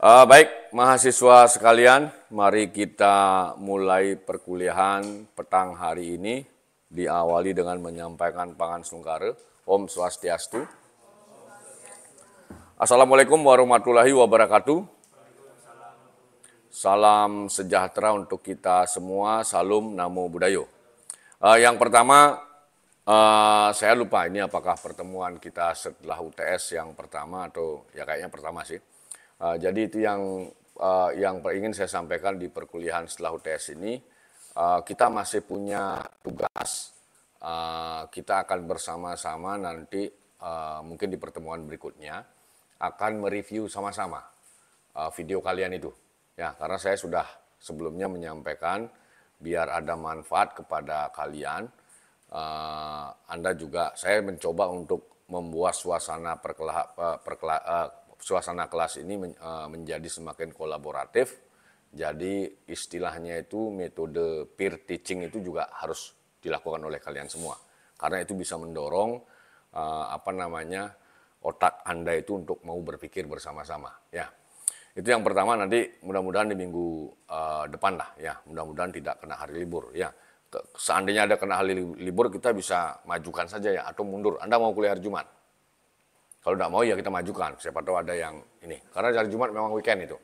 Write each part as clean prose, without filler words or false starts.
Baik, mahasiswa sekalian, mari kita mulai perkuliahan petang hari ini, diawali dengan menyampaikan pangan sungkara. Om Swastiastu. Assalamualaikum warahmatullahi wabarakatuh. Salam sejahtera untuk kita semua, salam namo buddhayo. Yang pertama, saya lupa ini apakah pertemuan kita setelah UTS yang pertama atau ya kayaknya pertama sih. Jadi itu yang ingin saya sampaikan di perkuliahan setelah UTS ini. Kita masih punya tugas. Kita akan bersama-sama nanti mungkin di pertemuan berikutnya akan mereview sama-sama video kalian itu. Ya, karena saya sudah sebelumnya menyampaikan biar ada manfaat kepada kalian. Anda juga, saya mencoba untuk membuat suasana suasana kelas ini menjadi semakin kolaboratif. Jadi istilahnya itu metode peer teaching itu juga harus dilakukan oleh kalian semua. Karena itu bisa mendorong otak Anda itu untuk mau berpikir bersama-sama. Ya, itu yang pertama. Nanti mudah-mudahan di minggu depan lah. Ya, mudah-mudahan tidak kena hari libur. Ya, seandainya ada kena hari libur kita bisa majukan saja ya atau mundur. Anda mau kuliah hari Jumat? Kalau tidak mau ya kita majukan, siapa tahu ada yang ini. Karena hari Jumat memang weekend itu.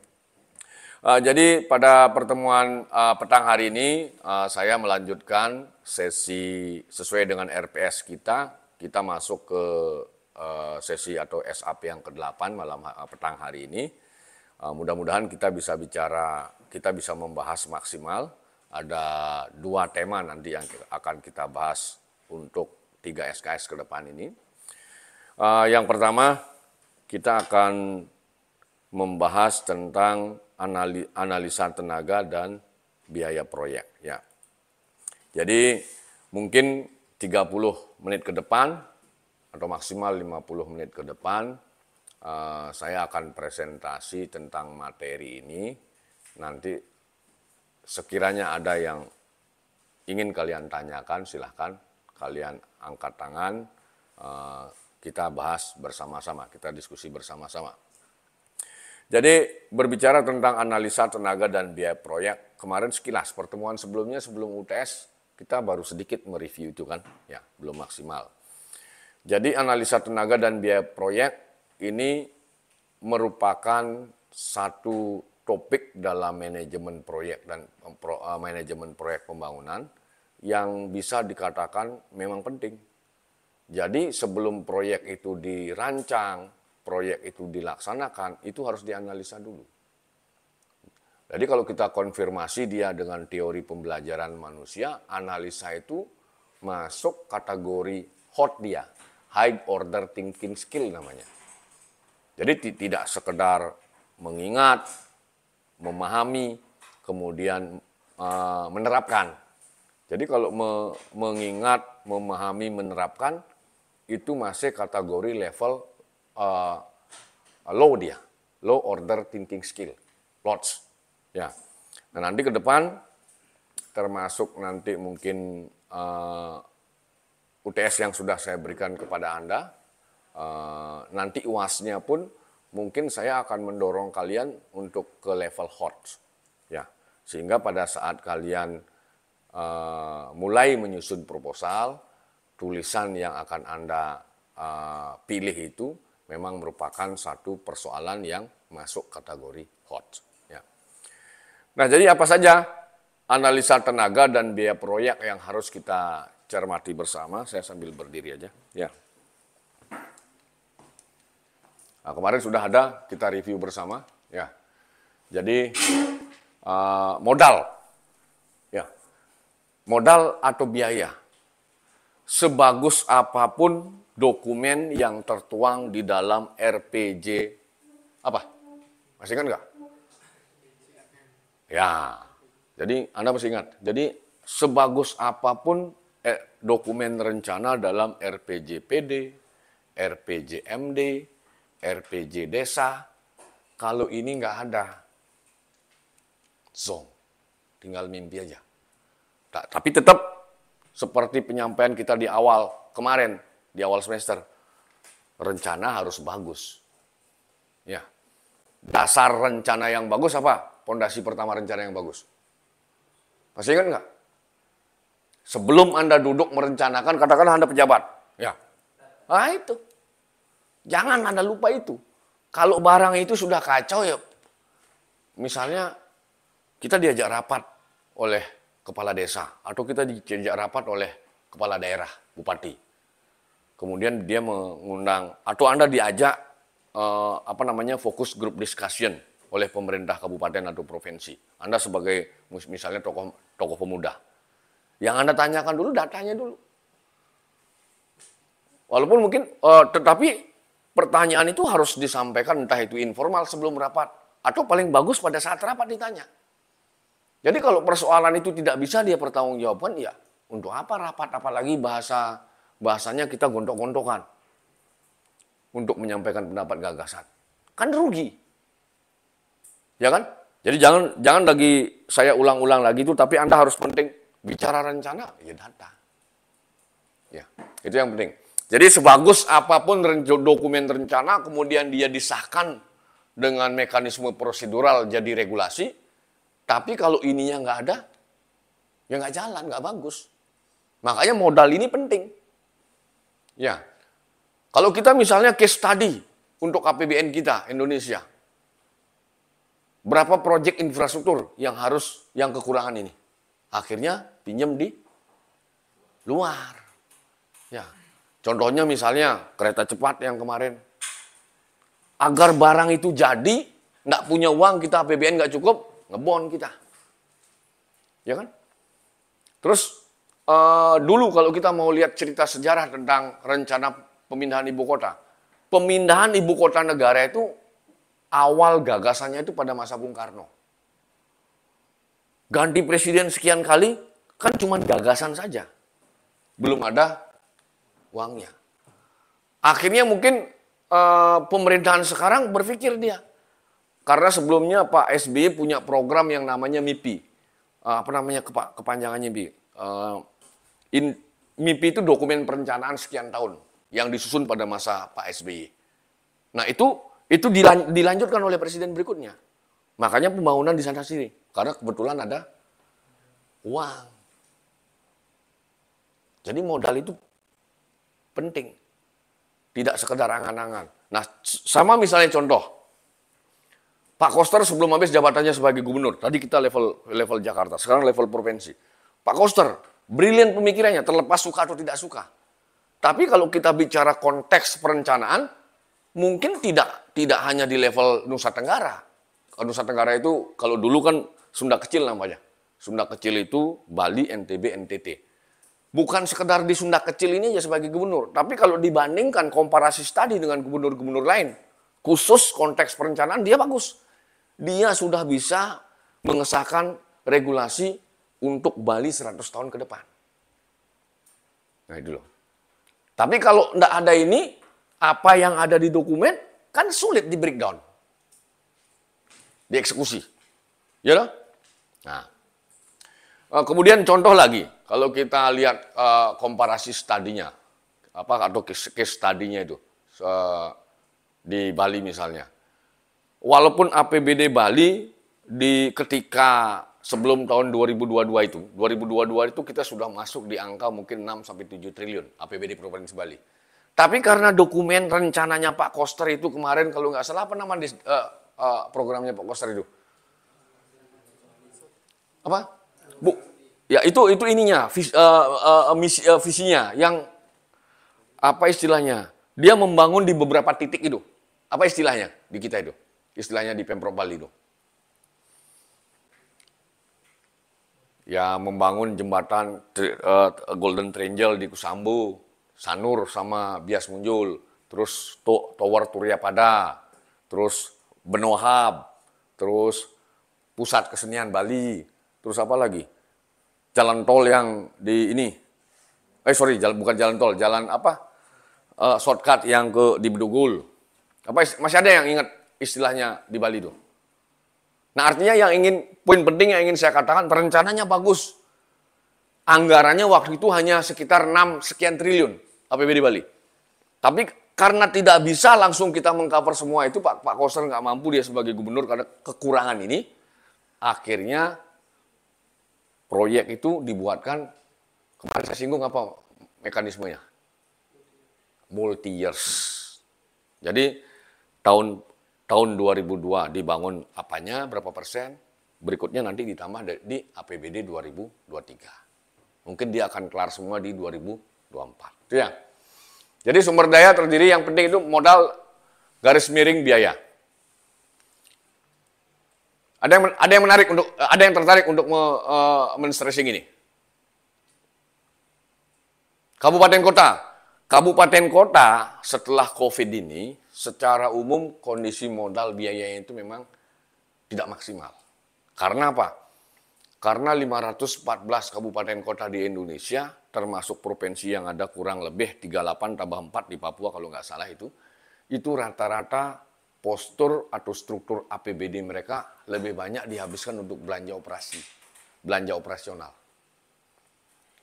Jadi pada pertemuan petang hari ini saya melanjutkan sesi sesuai dengan RPS kita. Kita masuk ke sesi atau SAP yang ke-8 malam petang hari ini. Mudah-mudahan kita bisa membahas maksimal. Ada 2 tema nanti yang akan kita bahas untuk 3 SKS ke depan ini. Yang pertama, kita akan membahas tentang analisa tenaga dan biaya proyek. Ya. Jadi mungkin 30 menit ke depan atau maksimal 50 menit ke depan, saya akan presentasi tentang materi ini. Nanti sekiranya ada yang ingin kalian tanyakan, silahkan kalian angkat tangan. Kita bahas bersama-sama, kita diskusi bersama-sama. Jadi berbicara tentang analisa tenaga dan biaya proyek, kemarin sekilas pertemuan sebelumnya sebelum UTS kita baru sedikit mereview itu kan, ya belum maksimal. Jadi analisa tenaga dan biaya proyek ini merupakan satu topik dalam manajemen proyek dan manajemen proyek pembangunan yang bisa dikatakan memang penting. Jadi sebelum proyek itu dirancang, proyek itu dilaksanakan, itu harus dianalisa dulu. Jadi kalau kita konfirmasi dia dengan teori pembelajaran manusia, analisa itu masuk kategori HOT dia, High Order Thinking Skill namanya. Jadi tidak sekedar mengingat, memahami, kemudian menerapkan. Jadi kalau mengingat, memahami, menerapkan, itu masih kategori level low dia, low order thinking skill, LOTS. Ya. Nah nanti ke depan, termasuk nanti mungkin UTS yang sudah saya berikan kepada Anda, nanti UAS-nya pun mungkin saya akan mendorong kalian untuk ke level HOT. Ya. Sehingga pada saat kalian mulai menyusun proposal, tulisan yang akan Anda pilih itu memang merupakan satu persoalan yang masuk kategori HOT. Ya. Nah, jadi apa saja analisa tenaga dan biaya proyek yang harus kita cermati bersama? Saya sambil berdiri aja. Ya. Nah, kemarin sudah ada, kita review bersama. Ya. Jadi modal, ya, modal atau biaya. Sebagus apapun dokumen yang tertuang di dalam RPJ apa? Masih ingat nggak? Ya, jadi Anda masih ingat. Jadi sebagus apapun dokumen rencana dalam RPJPD, RPJMD, RPJ desa, kalau ini nggak ada, zong, tinggal mimpi aja. Tapi tetap seperti penyampaian kita di awal kemarin, di awal semester, rencana harus bagus. Ya. Dasar rencana yang bagus apa? Pondasi pertama rencana yang bagus. Masih ingat nggak? Sebelum Anda duduk merencanakan, katakanlah Anda pejabat. Ya. Nah itu. Jangan Anda lupa itu. Kalau barang itu sudah kacau ya, misalnya kita diajak rapat oleh kepala desa, atau kita diajak rapat oleh kepala daerah, bupati. Kemudian dia mengundang, atau Anda diajak fokus group discussion oleh pemerintah kabupaten atau provinsi. Anda sebagai misalnya tokoh pemuda. Yang Anda tanyakan dulu datanya dulu. Walaupun mungkin, tetapi pertanyaan itu harus disampaikan entah itu informal sebelum rapat, atau paling bagus pada saat rapat ditanya. Jadi kalau persoalan itu tidak bisa dia pertanggungjawabkan, ya untuk apa rapat, apalagi bahasanya kita gontok-gontokan untuk menyampaikan pendapat gagasan. Kan rugi. Ya kan? Jadi jangan lagi saya ulang-ulang lagi itu, tapi Anda harus penting bicara rencana, ya data. Ya, itu yang penting. Jadi sebagus apapun dokumen rencana, kemudian dia disahkan dengan mekanisme prosedural jadi regulasi, tapi kalau ininya nggak ada, ya nggak jalan, nggak bagus. Makanya modal ini penting. Ya, kalau kita misalnya case study untuk APBN kita Indonesia, berapa proyek infrastruktur yang kekurangan ini? Akhirnya pinjam di luar. Ya, contohnya misalnya kereta cepat yang kemarin. Agar barang itu jadi, nggak punya uang kita APBN nggak cukup, ngebon kita. Ya kan? Terus dulu kalau kita mau lihat cerita sejarah tentang rencana pemindahan ibu kota. Pemindahan ibu kota negara itu awal gagasannya itu pada masa Bung Karno. Ganti presiden sekian kali, kan cuma gagasan saja. Belum ada uangnya. Akhirnya mungkin pemerintahan sekarang berpikir dia. Karena sebelumnya Pak SBY punya program yang namanya MIPI. Kepanjangannya MIPI. MIPI itu dokumen perencanaan sekian tahun yang disusun pada masa Pak SBY. Nah itu dilanjutkan oleh presiden berikutnya. Makanya pembangunan di sana sini. Karena kebetulan ada uang. Jadi modal itu penting. Tidak sekedar angan-angan. Nah, sama misalnya contoh. Pak Koster sebelum habis jabatannya sebagai gubernur. Tadi kita level Jakarta, sekarang level provinsi. Pak Koster, brilian pemikirannya, terlepas suka atau tidak suka. Tapi kalau kita bicara konteks perencanaan, mungkin tidak hanya di level Nusa Tenggara. Nusa Tenggara itu kalau dulu kan Sunda Kecil namanya. Sunda Kecil itu Bali, NTB, NTT. Bukan sekedar di Sunda Kecil ini aja sebagai gubernur. Tapi kalau dibandingkan komparasi studi dengan gubernur-gubernur lain, khusus konteks perencanaan dia bagus. Dia sudah bisa mengesahkan regulasi untuk Bali 100 tahun ke depan. Nah itu loh. Tapi kalau tidak ada ini, apa yang ada di dokumen kan sulit di breakdown. Dieksekusi. Ya loh? Nah. Kemudian contoh lagi, kalau kita lihat komparasi studinya, atau case studinya itu di Bali misalnya. Walaupun APBD Bali ketika sebelum tahun 2022 itu kita sudah masuk di angka mungkin 6-7 triliun APBD Provinsi Bali. Tapi karena dokumen rencananya Pak Koster itu kemarin kalau nggak salah apa nama programnya Pak Koster itu? Apa? Bu, ya itu ininya, visinya yang apa istilahnya? Dia membangun di beberapa titik itu. Apa istilahnya di kita itu? Istilahnya di Pemprov Bali itu. Ya membangun jembatan Golden Triangle di Kusambu, Sanur sama Bias Munjul, terus Tower Turyapada, terus Benohab, terus Pusat Kesenian Bali, terus apa lagi? Jalan tol yang di ini, bukan jalan tol, jalan apa? Shortcut yang di Bedugul. Masih ada yang ingat istilahnya di Bali itu? Nah artinya poin penting yang ingin saya katakan, perencanaannya bagus. Anggarannya waktu itu hanya sekitar 6 sekian triliun APBD Bali. Tapi karena tidak bisa langsung kita mengcover semua itu, Pak Koster nggak mampu dia sebagai gubernur karena kekurangan ini, akhirnya proyek itu dibuatkan, kemarin saya singgung apa mekanismenya? Multi years. Jadi tahun 2002 dibangun apanya, berapa persen, berikutnya nanti ditambah di APBD 2023. Mungkin dia akan kelar semua di 2024. Itu ya. Jadi sumber daya terdiri yang penting itu modal garis miring biaya. Ada yang tertarik untuk men-stressing ini? Kabupaten kota. Kabupaten kota setelah COVID ini secara umum kondisi modal biayanya itu memang tidak maksimal. Karena apa? Karena 514 kabupaten kota di Indonesia, termasuk provinsi yang ada kurang lebih 38 tambah 4 di Papua kalau nggak salah itu rata-rata postur atau struktur APBD mereka lebih banyak dihabiskan untuk belanja operasional.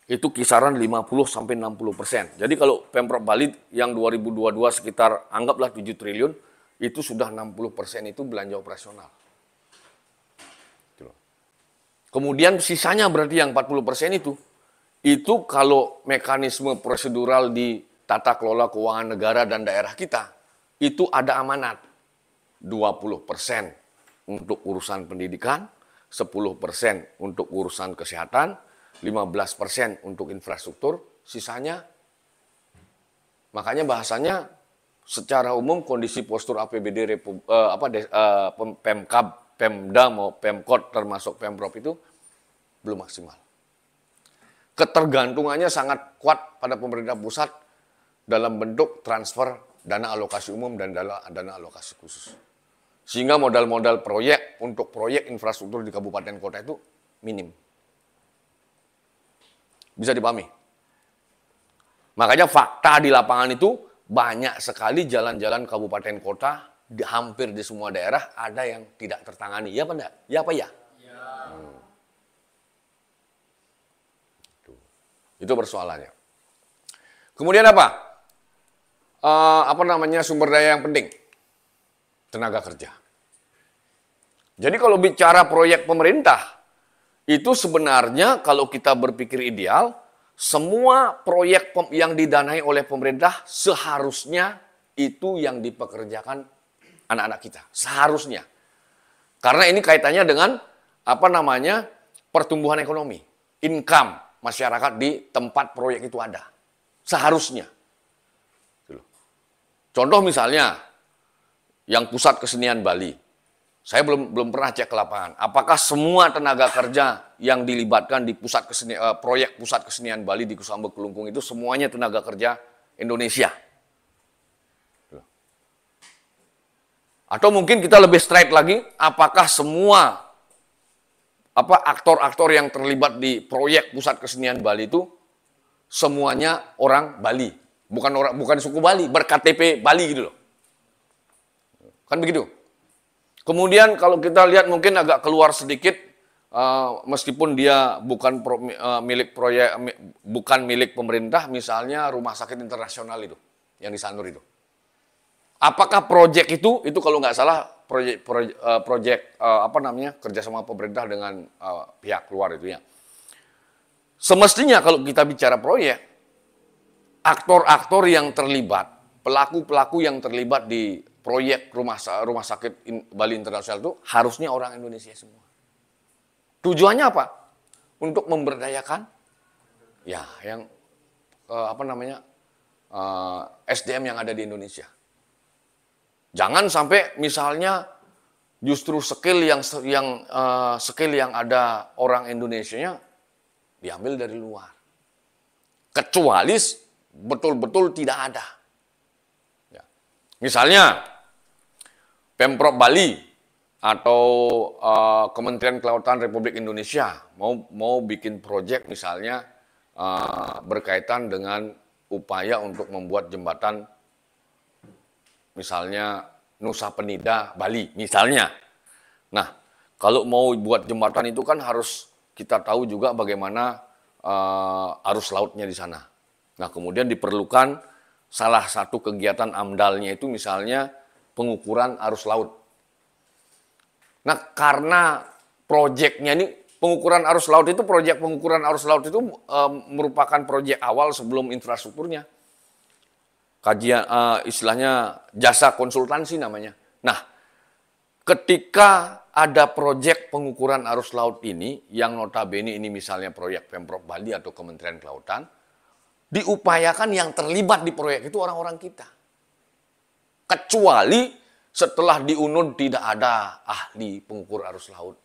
Itu kisaran 50-60%. Jadi kalau Pemprov Bali yang 2022 sekitar anggaplah 7 triliun, itu sudah 60% itu belanja operasional. Kemudian sisanya berarti yang 40% itu kalau mekanisme prosedural di tata kelola keuangan negara dan daerah kita, itu ada amanat 20% untuk urusan pendidikan, 10% untuk urusan kesehatan, 15% untuk infrastruktur, sisanya, makanya bahasanya secara umum kondisi postur APBD Pemkab, Pemda, mau Pemkot termasuk Pemprov itu belum maksimal. Ketergantungannya sangat kuat pada pemerintah pusat dalam bentuk transfer dana alokasi umum dan dana alokasi khusus. Sehingga modal-modal proyek untuk proyek infrastruktur di kabupaten kota itu minim. Bisa dipahami? Makanya fakta di lapangan itu banyak sekali jalan-jalan kabupaten kota hampir di semua daerah ada yang tidak tertangani. Ya apa enggak? Ya apa ya? Ya. Itu persoalannya. Kemudian apa? Sumber daya yang penting? Tenaga kerja. Jadi kalau bicara proyek pemerintah, itu sebenarnya kalau kita berpikir ideal, semua proyek yang didanai oleh pemerintah seharusnya itu yang dipekerjakan anak-anak kita. Seharusnya. Karena ini kaitannya dengan pertumbuhan ekonomi. Income masyarakat di tempat proyek itu ada. Seharusnya. Contoh misalnya, yang pusat kesenian Bali. Saya belum pernah cek ke lapangan. Apakah semua tenaga kerja yang dilibatkan di proyek pusat kesenian Bali di Kusamba Kelungkung itu semuanya tenaga kerja Indonesia? Atau mungkin kita lebih straight lagi, apakah semua aktor-aktor yang terlibat di proyek pusat kesenian Bali itu semuanya orang Bali, bukan suku Bali, ber-KTP Bali gitu loh. Kan begitu. Kemudian kalau kita lihat mungkin agak keluar sedikit, meskipun dia bukan milik pemerintah, misalnya rumah sakit internasional itu, yang di Sanur itu. Apakah proyek itu kalau nggak salah proyek kerjasama pemerintah dengan pihak luar itu ya. Semestinya kalau kita bicara proyek, aktor-aktor yang terlibat, pelaku-pelaku yang terlibat di proyek rumah sakit Bali Internasional itu harusnya orang Indonesia semua. Tujuannya apa? Untuk memberdayakan SDM yang ada di Indonesia. Jangan sampai misalnya justru skill yang ada orang Indonesianya diambil dari luar. Kecuali betul-betul tidak ada. Ya. Misalnya Pemprov Bali atau Kementerian Kelautan Republik Indonesia mau bikin proyek misalnya berkaitan dengan upaya untuk membuat jembatan misalnya Nusa Penida Bali misalnya. Nah, kalau mau buat jembatan itu kan harus kita tahu juga bagaimana arus lautnya di sana. Nah, kemudian diperlukan salah satu kegiatan AMDAL-nya itu misalnya pengukuran arus laut. Nah, karena proyeknya ini, pengukuran arus laut itu, proyek pengukuran arus laut itu merupakan proyek awal sebelum infrastrukturnya. Kajian, istilahnya jasa konsultansi namanya. Nah, ketika ada proyek pengukuran arus laut ini, yang notabene ini misalnya proyek Pemprov Bali atau Kementerian Kelautan, diupayakan yang terlibat di proyek itu orang-orang kita. Kecuali setelah di UNUD tidak ada ahli pengukur arus laut.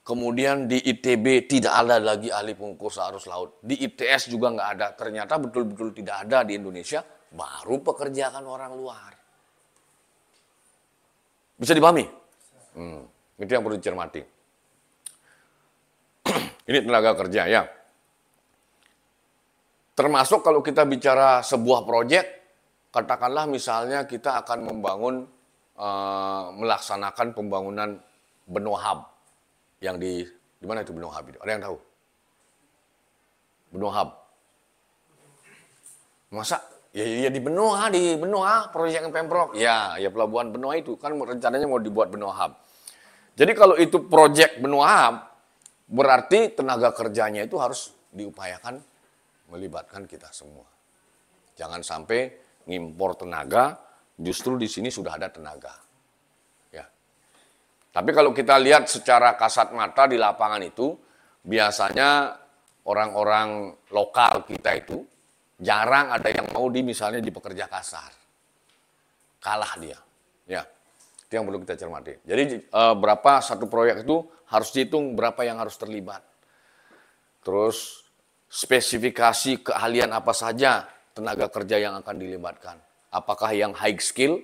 Kemudian di ITB tidak ada lagi ahli pengukur arus laut. Di ITS juga nggak ada. Ternyata betul-betul tidak ada di Indonesia, baru pekerjaan orang luar. Bisa dipahami? Itu yang perlu dicermati. Ini tenaga kerja ya. Termasuk kalau kita bicara sebuah proyek, katakanlah misalnya kita akan membangun, melaksanakan pembangunan benua hub. Yang di mana itu benua hub itu? Ada yang tahu? Benua hub. Masa? Ya di benua proyek Pemprov. Ya pelabuhan benua itu kan rencananya mau dibuat benua hub. Jadi kalau itu proyek benua hub, berarti tenaga kerjanya itu harus diupayakan melibatkan kita semua. Jangan sampai ngimpor tenaga, justru di sini sudah ada tenaga. Ya. Tapi kalau kita lihat secara kasat mata di lapangan itu, biasanya orang-orang lokal kita itu jarang ada yang mau misalnya di pekerja kasar. Kalah dia. Ya. Itu yang perlu kita cermati. Jadi berapa satu proyek itu harus dihitung berapa yang harus terlibat. Terus spesifikasi keahlian apa saja tenaga kerja yang akan dilibatkan. Apakah yang high skill,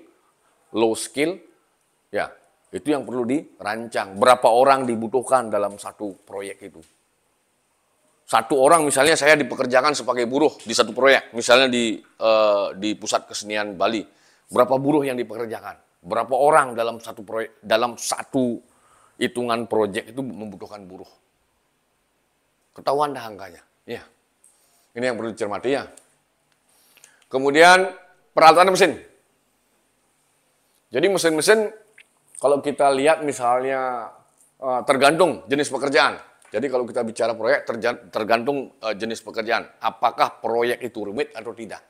low skill? Ya, itu yang perlu dirancang. Berapa orang dibutuhkan dalam satu proyek itu. Satu orang misalnya saya dipekerjakan sebagai buruh di satu proyek, misalnya di Pusat Kesenian Bali. Berapa buruh yang dipekerjakan? Berapa orang dalam satu proyek, dalam satu hitungan proyek itu membutuhkan buruh. Ketahuan dah angkanya. Ya, ini yang perlu dicermati ya. Kemudian peralatan mesin. Jadi mesin-mesin kalau kita lihat misalnya tergantung jenis pekerjaan. Jadi kalau kita bicara proyek tergantung jenis pekerjaan. Apakah proyek itu rumit atau tidak?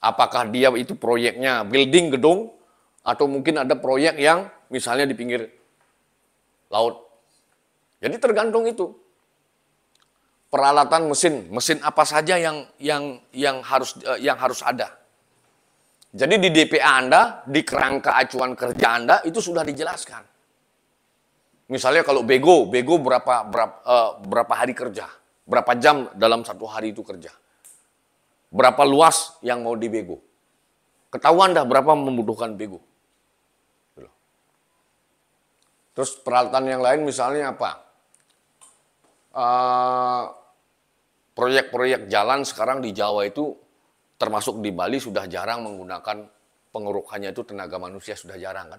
Apakah dia itu proyeknya building gedung atau mungkin ada proyek yang misalnya di pinggir laut. Jadi tergantung itu. Peralatan mesin apa saja yang harus ada. Jadi di DPA Anda, di kerangka acuan kerja Anda itu sudah dijelaskan. Misalnya kalau bego berapa hari kerja, berapa jam dalam satu hari itu kerja, berapa luas yang mau dibego. Ketahuan dah berapa membutuhkan bego. Terus peralatan yang lain misalnya apa? Proyek-proyek jalan sekarang di Jawa itu, termasuk di Bali sudah jarang menggunakan pengerukannya itu tenaga manusia, sudah jarang kan.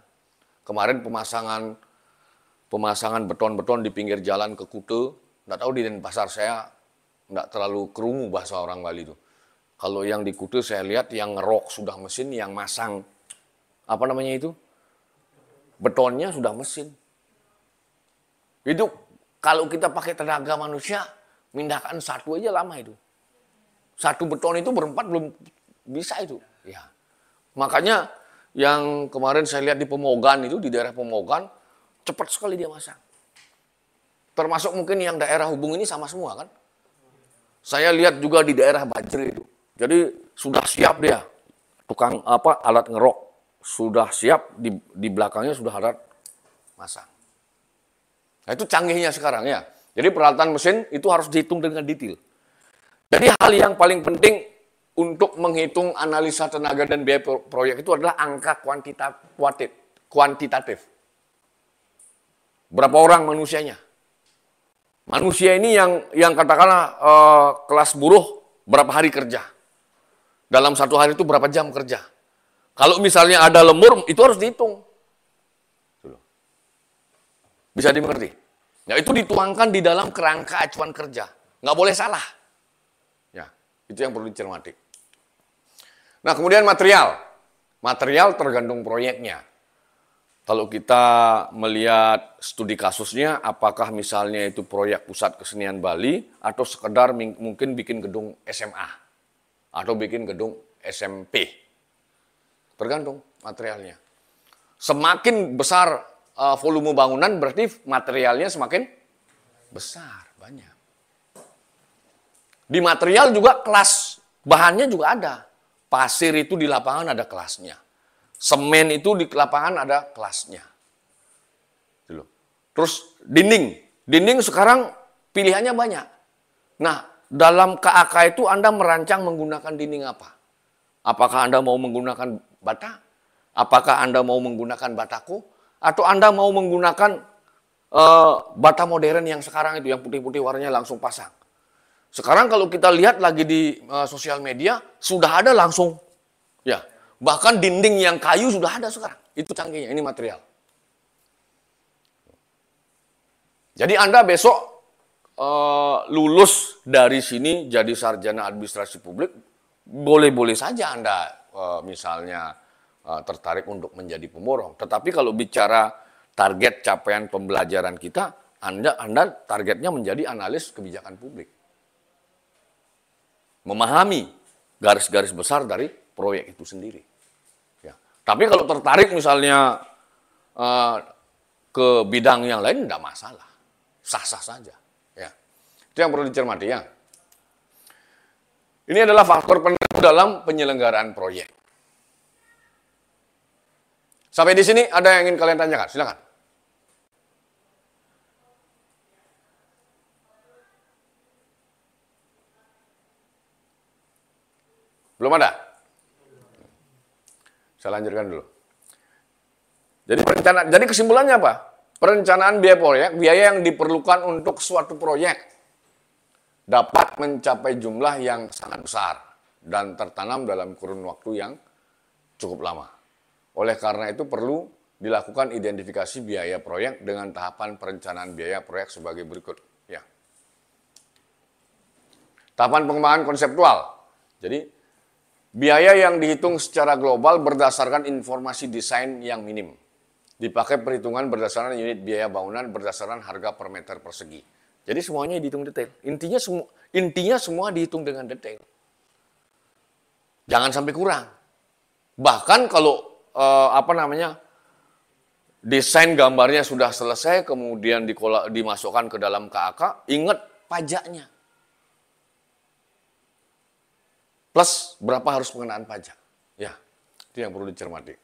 Kemarin pemasangan beton-beton di pinggir jalan ke Kute, nggak tahu di Denpasar saya nggak terlalu kerungu bahasa orang Bali itu. Kalau yang di Kute saya lihat yang ngerok sudah mesin, yang masang apa namanya itu betonnya sudah mesin. Itu kalau kita pakai tenaga manusia, mindahkan satu aja lama itu. Satu beton itu berempat belum bisa itu. Ya. Makanya yang kemarin saya lihat di Pemogan itu, di daerah Pemogan, cepat sekali dia masang. Termasuk mungkin yang daerah hubung ini sama semua kan. Saya lihat juga di daerah Bajri itu. Jadi sudah siap dia. Tukang alat ngerok. Sudah siap, di belakangnya sudah ada masang. Nah itu canggihnya sekarang ya. Jadi peralatan mesin itu harus dihitung dengan detail. Jadi hal yang paling penting untuk menghitung analisa tenaga dan biaya proyek itu adalah angka kuantitatif. Berapa orang manusianya? Manusia ini yang katakanlah kelas buruh berapa hari kerja? Dalam satu hari itu berapa jam kerja? Kalau misalnya ada lembur, itu harus dihitung. Bisa dimengerti? Ya itu dituangkan di dalam kerangka acuan kerja. Nggak boleh salah. Ya, itu yang perlu dicermati. Nah, kemudian material. Material tergantung proyeknya. Kalau kita melihat studi kasusnya, apakah misalnya itu proyek Pusat Kesenian Bali atau sekedar mungkin bikin gedung SMA atau bikin gedung SMP. Tergantung materialnya. Semakin besar volume bangunan berarti materialnya semakin besar, banyak. Di material juga kelas bahannya juga ada. Pasir itu di lapangan ada kelasnya. Semen itu di lapangan ada kelasnya. Terus dinding sekarang pilihannya banyak. Nah, dalam KAK itu Anda merancang menggunakan dinding apa? Apakah Anda mau menggunakan bata? Apakah Anda mau menggunakan batako? Atau Anda mau menggunakan bata modern yang sekarang itu, yang putih-putih warnanya langsung pasang? Sekarang kalau kita lihat lagi di sosial media, sudah ada langsung, ya. Bahkan dinding yang kayu sudah ada sekarang. Itu canggihnya, ini material. Jadi Anda besok lulus dari sini jadi sarjana administrasi publik, boleh-boleh saja Anda misalnya tertarik untuk menjadi pemborong. Tetapi kalau bicara target capaian pembelajaran kita, Anda targetnya menjadi analis kebijakan publik. Memahami garis-garis besar dari proyek itu sendiri. Ya. Tapi kalau tertarik misalnya ke bidang yang lain, tidak masalah. Sah-sah saja. Ya. Itu yang perlu dicermati ya. Ini adalah faktor penentu dalam penyelenggaraan proyek. Sampai di sini ada yang ingin kalian tanyakan? Silakan. Belum ada? Saya lanjutkan dulu. Jadi kesimpulannya apa? Perencanaan biaya proyek, biaya yang diperlukan untuk suatu proyek dapat mencapai jumlah yang sangat besar dan tertanam dalam kurun waktu yang cukup lama. Oleh karena itu perlu dilakukan identifikasi biaya proyek dengan tahapan perencanaan biaya proyek sebagai berikut. Ya. Tahapan pengembangan konseptual. Jadi biaya yang dihitung secara global berdasarkan informasi desain yang minim. Dipakai perhitungan berdasarkan unit biaya bangunan berdasarkan harga per meter persegi. Jadi semuanya dihitung detail. Intinya semua dihitung dengan detail. Jangan sampai kurang. Bahkan kalau desain gambarnya sudah selesai, kemudian dimasukkan ke dalam KAK, ingat pajaknya. Plus berapa harus pengenaan pajak. Ya, itu yang perlu dicermati.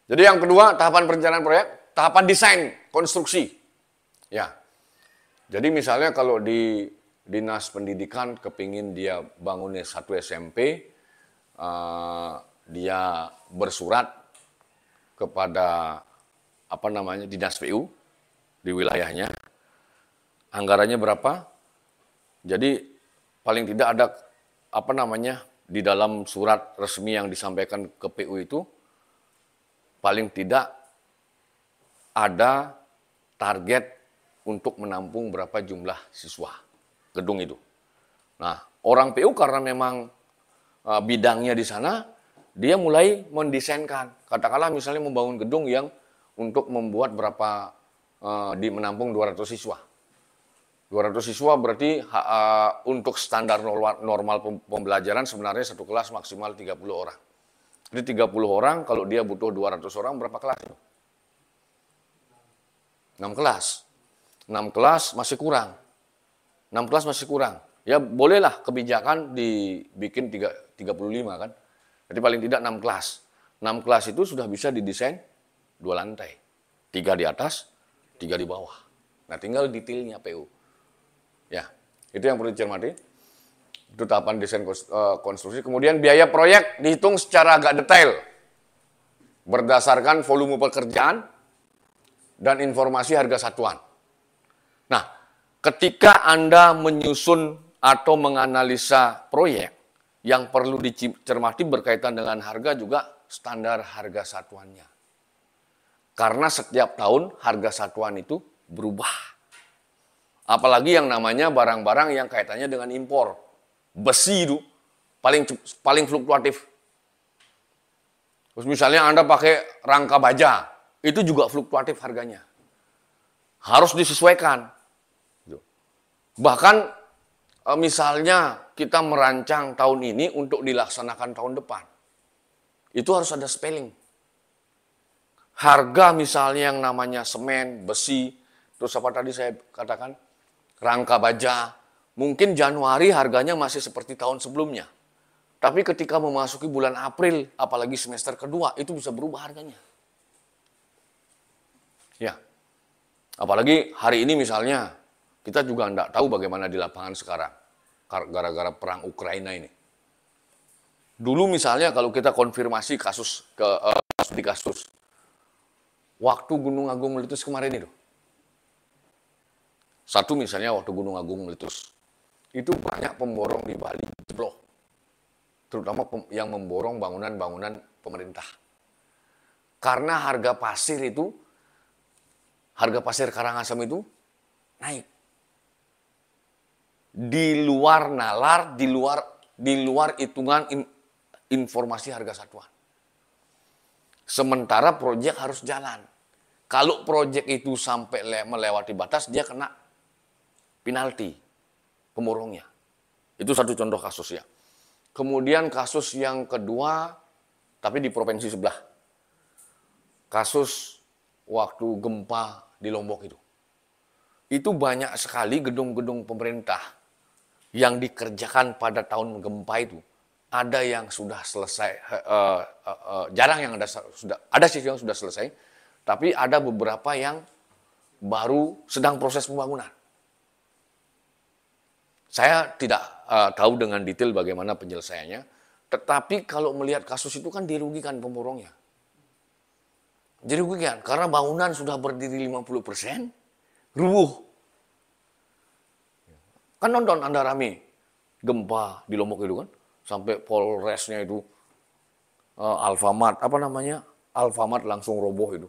Jadi yang kedua, tahapan perencanaan proyek, tahapan desain, konstruksi. Ya, jadi misalnya kalau di Dinas Pendidikan kepingin dia bangunnya satu SMP, dia bersurat kepada Dinas PU di wilayahnya, anggarannya berapa? Jadi paling tidak ada di dalam surat resmi yang disampaikan ke PU itu, paling tidak ada target untuk menampung berapa jumlah siswa gedung itu. Nah, orang PU karena memang bidangnya di sana, dia mulai mendesainkan. Katakanlah misalnya membangun gedung yang untuk membuat menampung 200 siswa. 200 siswa berarti untuk standar normal pembelajaran sebenarnya satu kelas maksimal 30 orang. Jadi 30 orang, kalau dia butuh 200 orang, berapa kelas itu? 6 kelas. 6 kelas masih kurang. 6 kelas masih kurang. Ya bolehlah kebijakan dibikin 35 kan. Jadi paling tidak 6 kelas. 6 kelas itu sudah bisa didesain 2 lantai. 3 di atas, 3 di bawah. Nah tinggal detailnya PU. Ya, itu yang perlu dicermati. Itu tahapan desain konstruksi. Kemudian biaya proyek dihitung secara agak detail. Berdasarkan volume pekerjaan dan informasi harga satuan. Nah, ketika Anda menyusun atau menganalisa proyek, yang perlu dicermati berkaitan dengan harga juga standar harga satuannya. Karena setiap tahun harga satuan itu berubah. Apalagi yang namanya barang-barang yang kaitannya dengan impor. Besi itu, paling fluktuatif. Terus misalnya Anda pakai rangka baja, itu juga fluktuatif harganya. Harus disesuaikan. Bahkan misalnya kita merancang tahun ini untuk dilaksanakan tahun depan. Itu harus ada spelling. Harga misalnya yang namanya semen, besi, terus apa tadi saya katakan, rangka baja, mungkin Januari harganya masih seperti tahun sebelumnya. Tapi ketika memasuki bulan April, apalagi semester kedua, itu bisa berubah harganya. Ya, apalagi hari ini misalnya, kita juga tidak tahu bagaimana di lapangan sekarang, gara-gara perang Ukraina ini. Dulu misalnya kalau kita konfirmasi kasus di kasus waktu Gunung Agung meletus kemarin itu. Satu misalnya waktu Gunung Agung meletus, itu banyak pemborong di Bali jeblok. Terutama yang memborong bangunan-bangunan pemerintah. Karena harga pasir Karangasem itu naik. Di luar nalar, di luar hitungan informasi harga satuan. Sementara proyek harus jalan. Kalau proyek itu sampai melewati batas, dia kena penalti pemborongnya. Itu satu contoh kasus ya. Kemudian kasus yang kedua, tapi di provinsi sebelah. Kasus waktu gempa di Lombok itu. Itu banyak sekali gedung-gedung pemerintah yang dikerjakan pada tahun gempa itu. Ada yang sudah selesai, jarang yang ada sih yang sudah selesai, tapi ada beberapa yang baru sedang proses pembangunan. Saya tidak tahu dengan detail bagaimana penyelesaiannya, tetapi kalau melihat kasus itu kan dirugikan pemborongnya. Dirugikan karena bangunan sudah berdiri 50%, rubuh. Kan nonton Anda rame gempa di Lombok itu kan, sampai Polresnya itu Alfamart, Alfamart langsung roboh itu.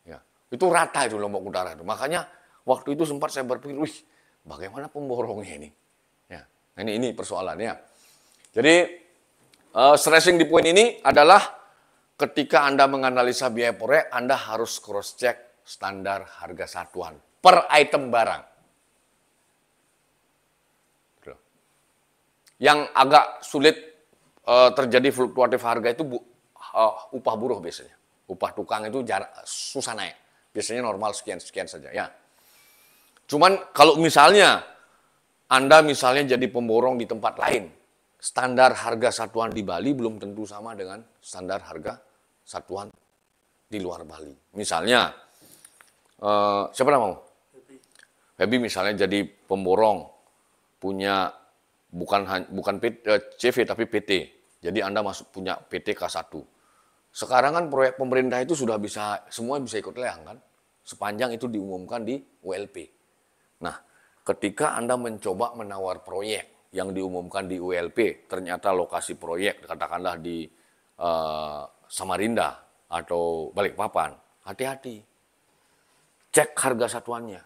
Ya, itu rata itu Lombok Utara itu. Makanya waktu itu sempat saya berpikir, wih, bagaimana pemborongnya ini? Ya, ini persoalannya. Jadi stressing di poin ini adalah ketika Anda menganalisa biaya proyek, Anda harus cross-check standar harga satuan per item barang. Yang agak sulit terjadi fluktuatif harga itu upah buruh biasanya. Upah tukang itu susah naik. Biasanya normal sekian-sekian saja. Ya. Cuman kalau misalnya Anda misalnya jadi pemborong di tempat lain, standar harga satuan di Bali belum tentu sama dengan standar harga satuan di luar Bali. Misalnya, siapa nama? Febi misalnya jadi pemborong, punya bukan CV tapi PT. Jadi Anda punya PT K1. Sekarang kan proyek pemerintah itu sudah semua bisa ikut lelang kan? Sepanjang itu diumumkan di ULP. Nah, ketika Anda mencoba menawar proyek yang diumumkan di ULP, ternyata lokasi proyek katakanlah di Samarinda atau Balikpapan, hati-hati. Cek harga satuannya.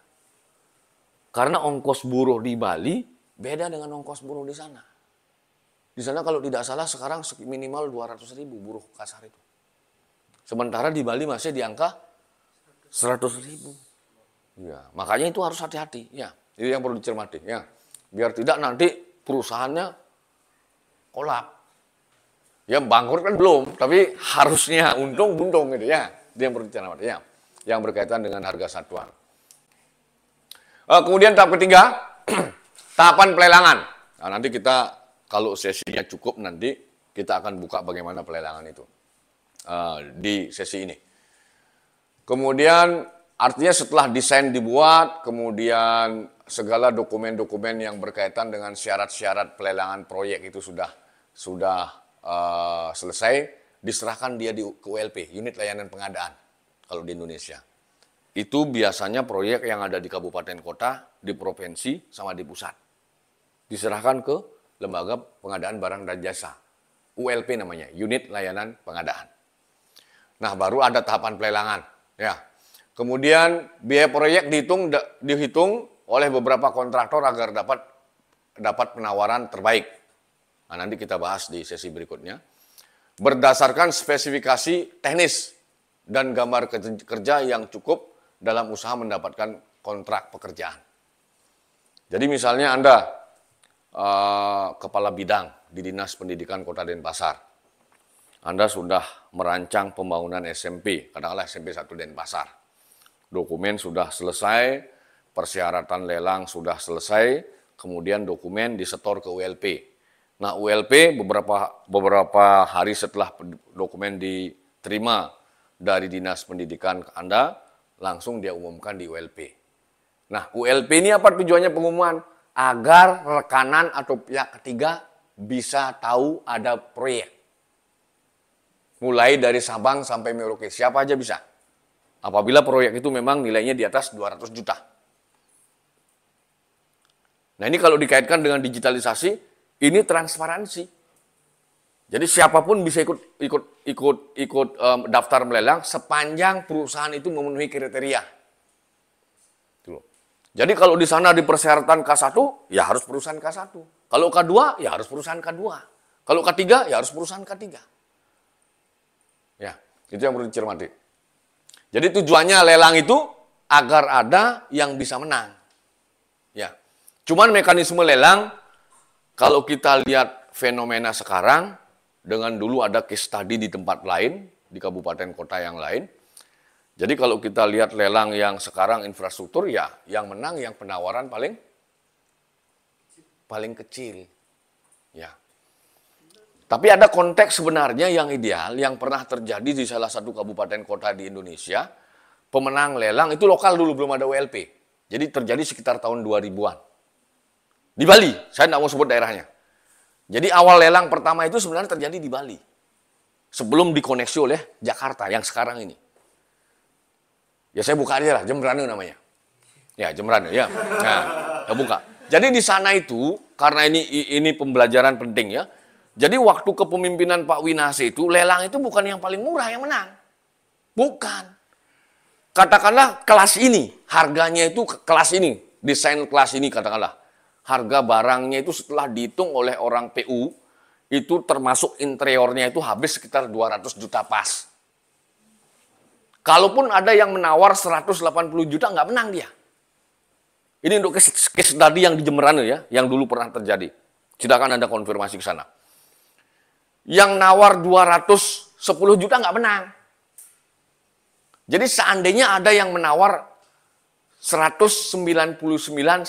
Karena ongkos buruh di Bali beda dengan ongkos buruh di sana. Di sana kalau tidak salah sekarang minimal 200.000 buruh kasar itu. Sementara di Bali masih di angka 100.000. Ya, makanya itu harus hati-hati. Ya, itu yang perlu dicermati. Ya, biar tidak nanti perusahaannya kolap. Ya bangkrut kan belum, tapi harusnya untung gitu ya. Itu yang perlu dicermati. Ya, yang berkaitan dengan harga satuan. Kemudian tahap ketiga. Tahapan pelelangan. Nah, nanti kita kalau sesinya cukup nanti kita akan buka bagaimana pelelangan itu di sesi ini. Kemudian artinya setelah desain dibuat, kemudian segala dokumen-dokumen yang berkaitan dengan syarat-syarat pelelangan proyek itu sudah selesai, diserahkan dia ke ULP, Unit Layanan Pengadaan kalau di Indonesia. Itu biasanya proyek yang ada di kabupaten kota, di provinsi, sama di pusat. Diserahkan ke Lembaga Pengadaan Barang dan Jasa. ULP namanya, Unit Layanan Pengadaan. Nah, baru ada tahapan pelelangan. Ya. Kemudian biaya proyek dihitung oleh beberapa kontraktor agar dapat penawaran terbaik. Nah, nanti kita bahas di sesi berikutnya. Berdasarkan spesifikasi teknis dan gambar kerja yang cukup dalam usaha mendapatkan kontrak pekerjaan. Jadi misalnya Anda kepala bidang di Dinas Pendidikan Kota Denpasar. Anda sudah merancang pembangunan SMP, katakanlah SMP 1 Denpasar. Dokumen sudah selesai, persyaratan lelang sudah selesai, kemudian dokumen disetor ke ULP. Nah, ULP beberapa hari setelah dokumen diterima dari Dinas Pendidikan Anda, langsung dia umumkan di ULP. Nah, ULP ini apa tujuannya pengumuman? Agar rekanan atau pihak ketiga bisa tahu ada proyek. Mulai dari Sabang sampai Merauke, siapa aja bisa. Apabila proyek itu memang nilainya di atas 200 juta. Nah, ini kalau dikaitkan dengan digitalisasi, ini transparansi. Jadi siapapun bisa ikut daftar melelang sepanjang perusahaan itu memenuhi kriteria. Jadi kalau di sana di persyaratan K1, ya harus perusahaan K1. Kalau K2, ya harus perusahaan K2. Kalau K3, ya harus perusahaan K3. Ya, itu yang perlu dicermati. Jadi tujuannya lelang itu agar ada yang bisa menang. Ya. Cuman mekanisme lelang, kalau kita lihat fenomena sekarang, dengan dulu ada case study di tempat lain, di kabupaten kota yang lain. Jadi kalau kita lihat lelang yang sekarang infrastruktur, ya yang menang yang penawaran paling kecil. Ya. Tapi ada konteks sebenarnya yang ideal, yang pernah terjadi di salah satu kabupaten kota di Indonesia, pemenang lelang itu lokal dulu, belum ada ULP. Jadi terjadi sekitar tahun 2000-an. Di Bali, saya tidak mau sebut daerahnya. Jadi awal lelang pertama itu sebenarnya terjadi di Bali. Sebelum dikoneksi oleh Jakarta yang sekarang ini. Ya saya buka aja lah, Jembrane namanya. Ya, Jembrane, ya. Nah, saya buka. Jadi di sana itu, karena ini pembelajaran penting ya. Jadi waktu kepemimpinan Pak Winase itu, lelang itu bukan yang paling murah yang menang. Bukan. Katakanlah kelas ini, harganya itu kelas ini, desain kelas ini katakanlah. Harga barangnya itu setelah dihitung oleh orang PU, itu termasuk interiornya itu habis sekitar 200 juta pas. Kalaupun ada yang menawar 180 juta, nggak menang dia. Ini untuk case tadi yang di Jemberane ya, yang dulu pernah terjadi. Silakan Anda konfirmasi ke sana. Yang nawar 210 juta nggak menang. Jadi seandainya ada yang menawar 199, 99,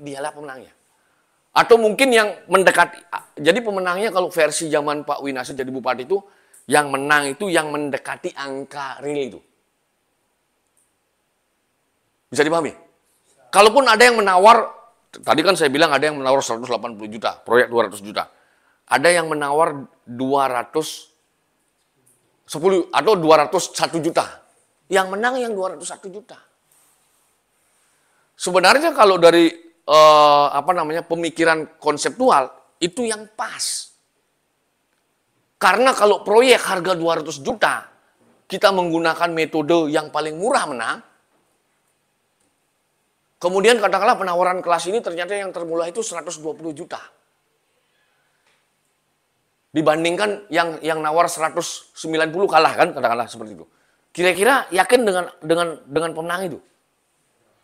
dialah pemenangnya. Atau mungkin yang mendekati, jadi pemenangnya kalau versi zaman Pak Winase jadi bupati itu, yang menang itu yang mendekati angka real itu. Bisa dipahami? Kalaupun ada yang menawar, tadi kan saya bilang ada yang menawar 180 juta, proyek 200 juta. Ada yang menawar 210 atau 201 juta. Yang menang yang 201 juta. Sebenarnya kalau dari pemikiran konseptual itu yang pas. Karena kalau proyek harga 200 juta, kita menggunakan metode yang paling murah menang. Kemudian katakanlah penawaran kelas ini ternyata yang termurah itu 120 juta. Dibandingkan yang nawar 190 kalah kan, katakanlah seperti itu. Kira-kira yakin dengan pemenang itu?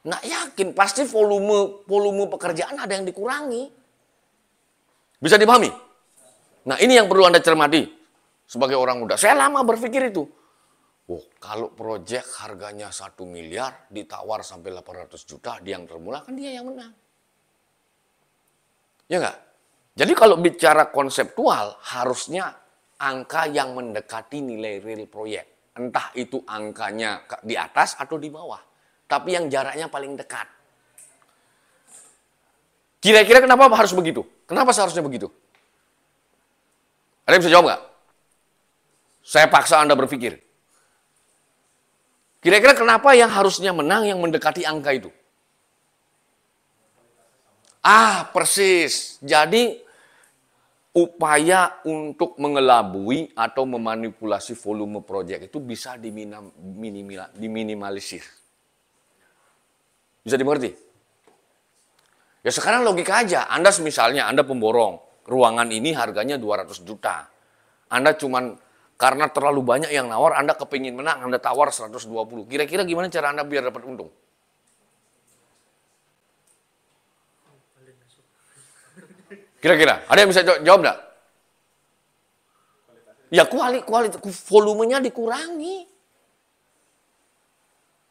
Nggak yakin, pasti volume pekerjaan ada yang dikurangi. Bisa dipahami? Nah, ini yang perlu Anda cermati sebagai orang muda. Saya lama berpikir itu. Oh, kalau proyek harganya 1 miliar ditawar sampai 800 juta, dia yang termurah, kan dia yang menang. Ya enggak? Jadi kalau bicara konseptual, harusnya angka yang mendekati nilai real proyek. Entah itu angkanya di atas atau di bawah. Tapi yang jaraknya paling dekat. Kira-kira kenapa harus begitu? Kenapa seharusnya begitu? Ada yang bisa jawab nggak? Saya paksa Anda berpikir. Kira-kira kenapa yang harusnya menang yang mendekati angka itu? Persis. Jadi upaya untuk mengelabui atau memanipulasi volume proyek itu bisa diminimalisir. Bisa dimengerti? Ya sekarang logika aja, Anda misalnya Anda pemborong, ruangan ini harganya 200 juta. Anda cuman karena terlalu banyak yang nawar, Anda kepingin menang, Anda tawar 120. Kira-kira gimana cara Anda biar dapat untung? Kira-kira, ada yang bisa jawab enggak? Ya kualitas volumenya dikurangi.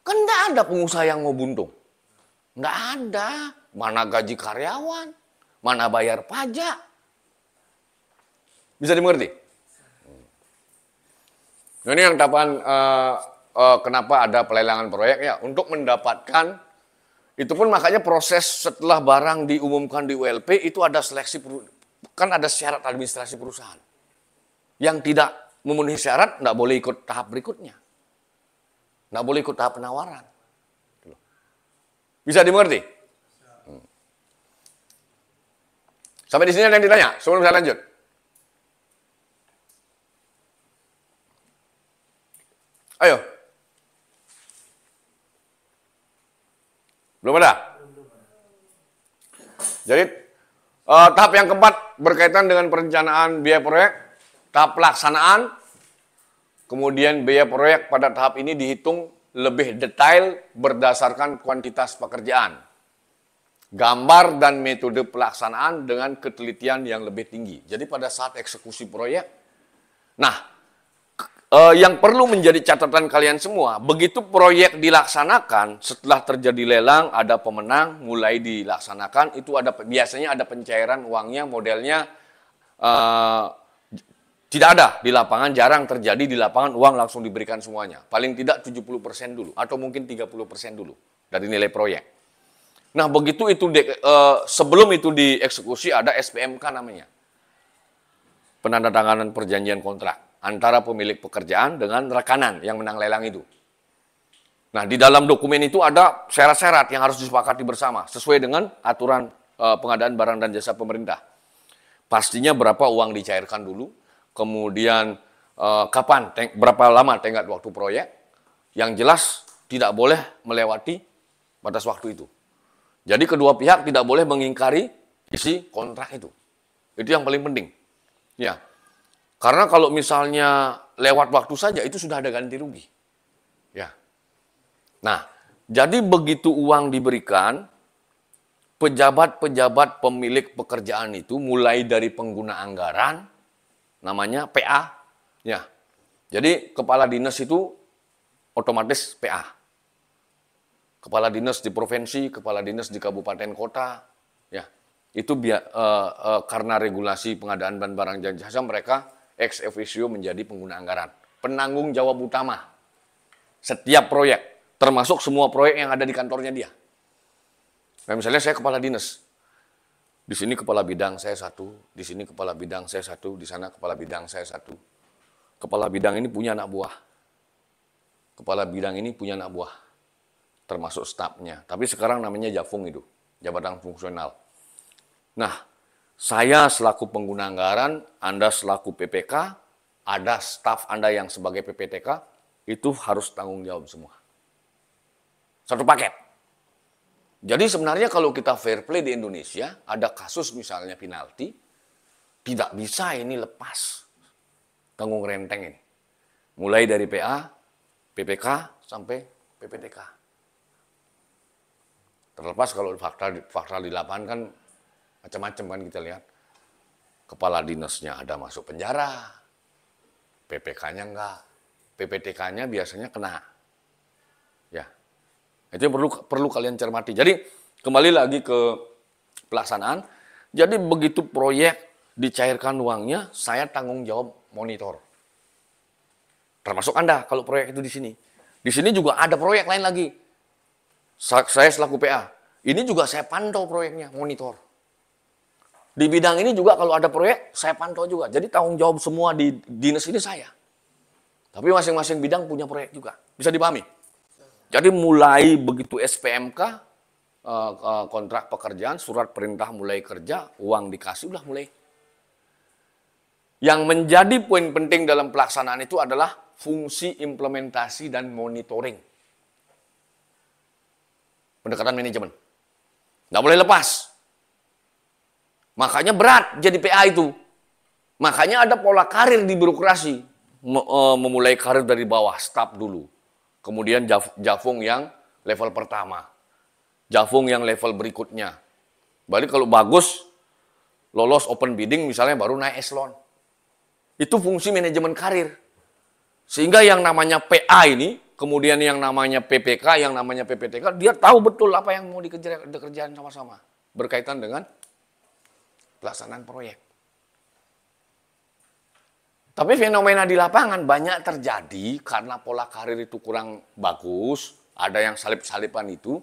Kan enggak ada pengusaha yang mau buntung. Enggak ada. Mana gaji karyawan, mana bayar pajak. Bisa dimengerti? Nah, ini yang tahapan kenapa ada pelelangan proyek ya, untuk mendapatkan, itu pun makanya proses setelah barang diumumkan di ULP itu ada seleksi, kan ada syarat administrasi perusahaan. Yang tidak memenuhi syarat nggak boleh ikut tahap berikutnya. Nggak boleh ikut tahap penawaran. Bisa dimengerti? Sampai di sini ada yang ditanya sebelum saya lanjut. Ayo. Belum ada? Jadi tahap yang keempat berkaitan dengan perencanaan biaya proyek, tahap pelaksanaan, kemudian biaya proyek pada tahap ini dihitung lebih detail berdasarkan kuantitas pekerjaan, gambar dan metode pelaksanaan dengan ketelitian yang lebih tinggi. Jadi pada saat eksekusi proyek, nah yang perlu menjadi catatan kalian semua, begitu proyek dilaksanakan, setelah terjadi lelang, ada pemenang, mulai dilaksanakan, itu ada biasanya ada pencairan uangnya, modelnya tidak ada di lapangan, jarang terjadi di lapangan uang langsung diberikan semuanya. Paling tidak 70% dulu, atau mungkin 30% dulu dari nilai proyek. Nah begitu itu sebelum itu dieksekusi ada SPMK namanya, penandatanganan perjanjian kontrak antara pemilik pekerjaan dengan rekanan yang menang lelang itu. Nah, di dalam dokumen itu ada syarat-syarat yang harus disepakati bersama sesuai dengan aturan pengadaan barang dan jasa pemerintah. Pastinya berapa uang dicairkan dulu, kemudian kapan, berapa lama tenggat waktu proyek, yang jelas tidak boleh melewati batas waktu itu. Jadi kedua pihak tidak boleh mengingkari isi kontrak itu. Itu yang paling penting. Ya. Karena kalau misalnya lewat waktu saja, itu sudah ada ganti rugi. Ya. Nah, jadi begitu uang diberikan, pejabat-pejabat pemilik pekerjaan itu mulai dari pengguna anggaran, namanya PA. Ya. Jadi kepala dinas itu otomatis PA. Kepala dinas di provinsi, kepala dinas di kabupaten kota. Ya. Itu karena regulasi pengadaan barang dan jasa, mereka ex officio menjadi pengguna anggaran, penanggung jawab utama setiap proyek, termasuk semua proyek yang ada di kantornya dia. Nah, misalnya saya kepala dinas, di sini kepala bidang saya satu, di sini kepala bidang saya satu, di sana kepala bidang saya satu. Kepala bidang ini punya anak buah, kepala bidang ini punya anak buah, termasuk stafnya. Tapi sekarang namanya Jafung itu, jabatan fungsional. Nah, saya selaku pengguna anggaran, Anda selaku PPK, ada staf Anda yang sebagai PPTK, itu harus tanggung jawab semua. Satu paket. Jadi sebenarnya kalau kita fair play di Indonesia, ada kasus misalnya penalti, tidak bisa ini lepas tanggung renteng ini. Mulai dari PA, PPK, sampai PPTK. Terlepas kalau fakta di lapangan kan macam-macam kan kita lihat. Kepala dinasnya ada masuk penjara, PPK-nya enggak, PPTK-nya biasanya kena. Ya, itu yang perlu kalian cermati. Jadi kembali lagi ke pelaksanaan. Jadi begitu proyek dicairkan uangnya, saya tanggung jawab monitor. Termasuk Anda kalau proyek itu di sini. Di sini juga ada proyek lain lagi. Saya selaku PA. Ini juga saya pantau proyeknya, monitor. Di bidang ini juga kalau ada proyek, saya pantau juga. Jadi tanggung jawab semua di dinas ini saya. Tapi masing-masing bidang punya proyek juga. Bisa dipahami? Jadi mulai begitu SPMK, kontrak pekerjaan, surat perintah mulai kerja, uang dikasih, udah mulai. Yang menjadi poin penting dalam pelaksanaan itu adalah fungsi implementasi dan monitoring. Pendekatan manajemen. Nggak boleh lepas. Makanya berat jadi PA itu. Makanya ada pola karir di birokrasi. Memulai karir dari bawah, staf dulu. Kemudian Jafung yang level pertama. Jafung yang level berikutnya. Balik kalau bagus, lolos open bidding misalnya baru naik eselon. Itu fungsi manajemen karir. Sehingga yang namanya PA ini, kemudian yang namanya PPK, yang namanya PPTK, dia tahu betul apa yang mau dikerjain sama-sama. Berkaitan dengan pelaksanaan proyek. Tapi fenomena di lapangan banyak terjadi karena pola karir itu kurang bagus, ada yang salip-salipan itu,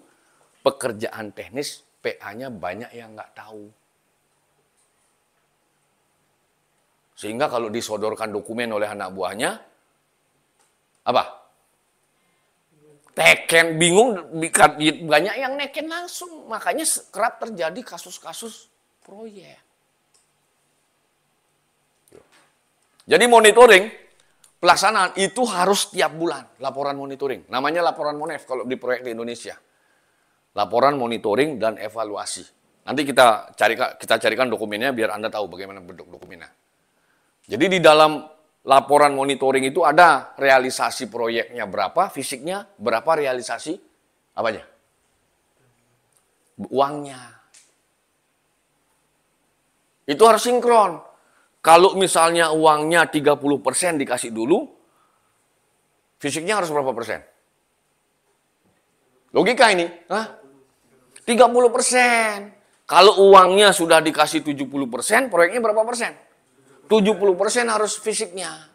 pekerjaan teknis PA-nya banyak yang nggak tahu. Sehingga kalau disodorkan dokumen oleh anak buahnya, apa? Teken, bingung, banyak yang neken langsung. Makanya kerap terjadi kasus-kasus proyek. Jadi monitoring, pelaksanaan itu harus tiap bulan, laporan monitoring. Namanya laporan MONEF kalau di proyek di Indonesia. Laporan monitoring dan evaluasi. Nanti kita carikan dokumennya biar Anda tahu bagaimana bentuk dokumennya. Jadi di dalam laporan monitoring itu ada realisasi proyeknya berapa, fisiknya berapa, realisasi apanya? Uangnya. Itu harus sinkron. Kalau misalnya uangnya 30% dikasih dulu, fisiknya harus berapa persen? Logika ini. Hah? 30%. Kalau uangnya sudah dikasih 70%, proyeknya berapa persen? 70% harus fisiknya.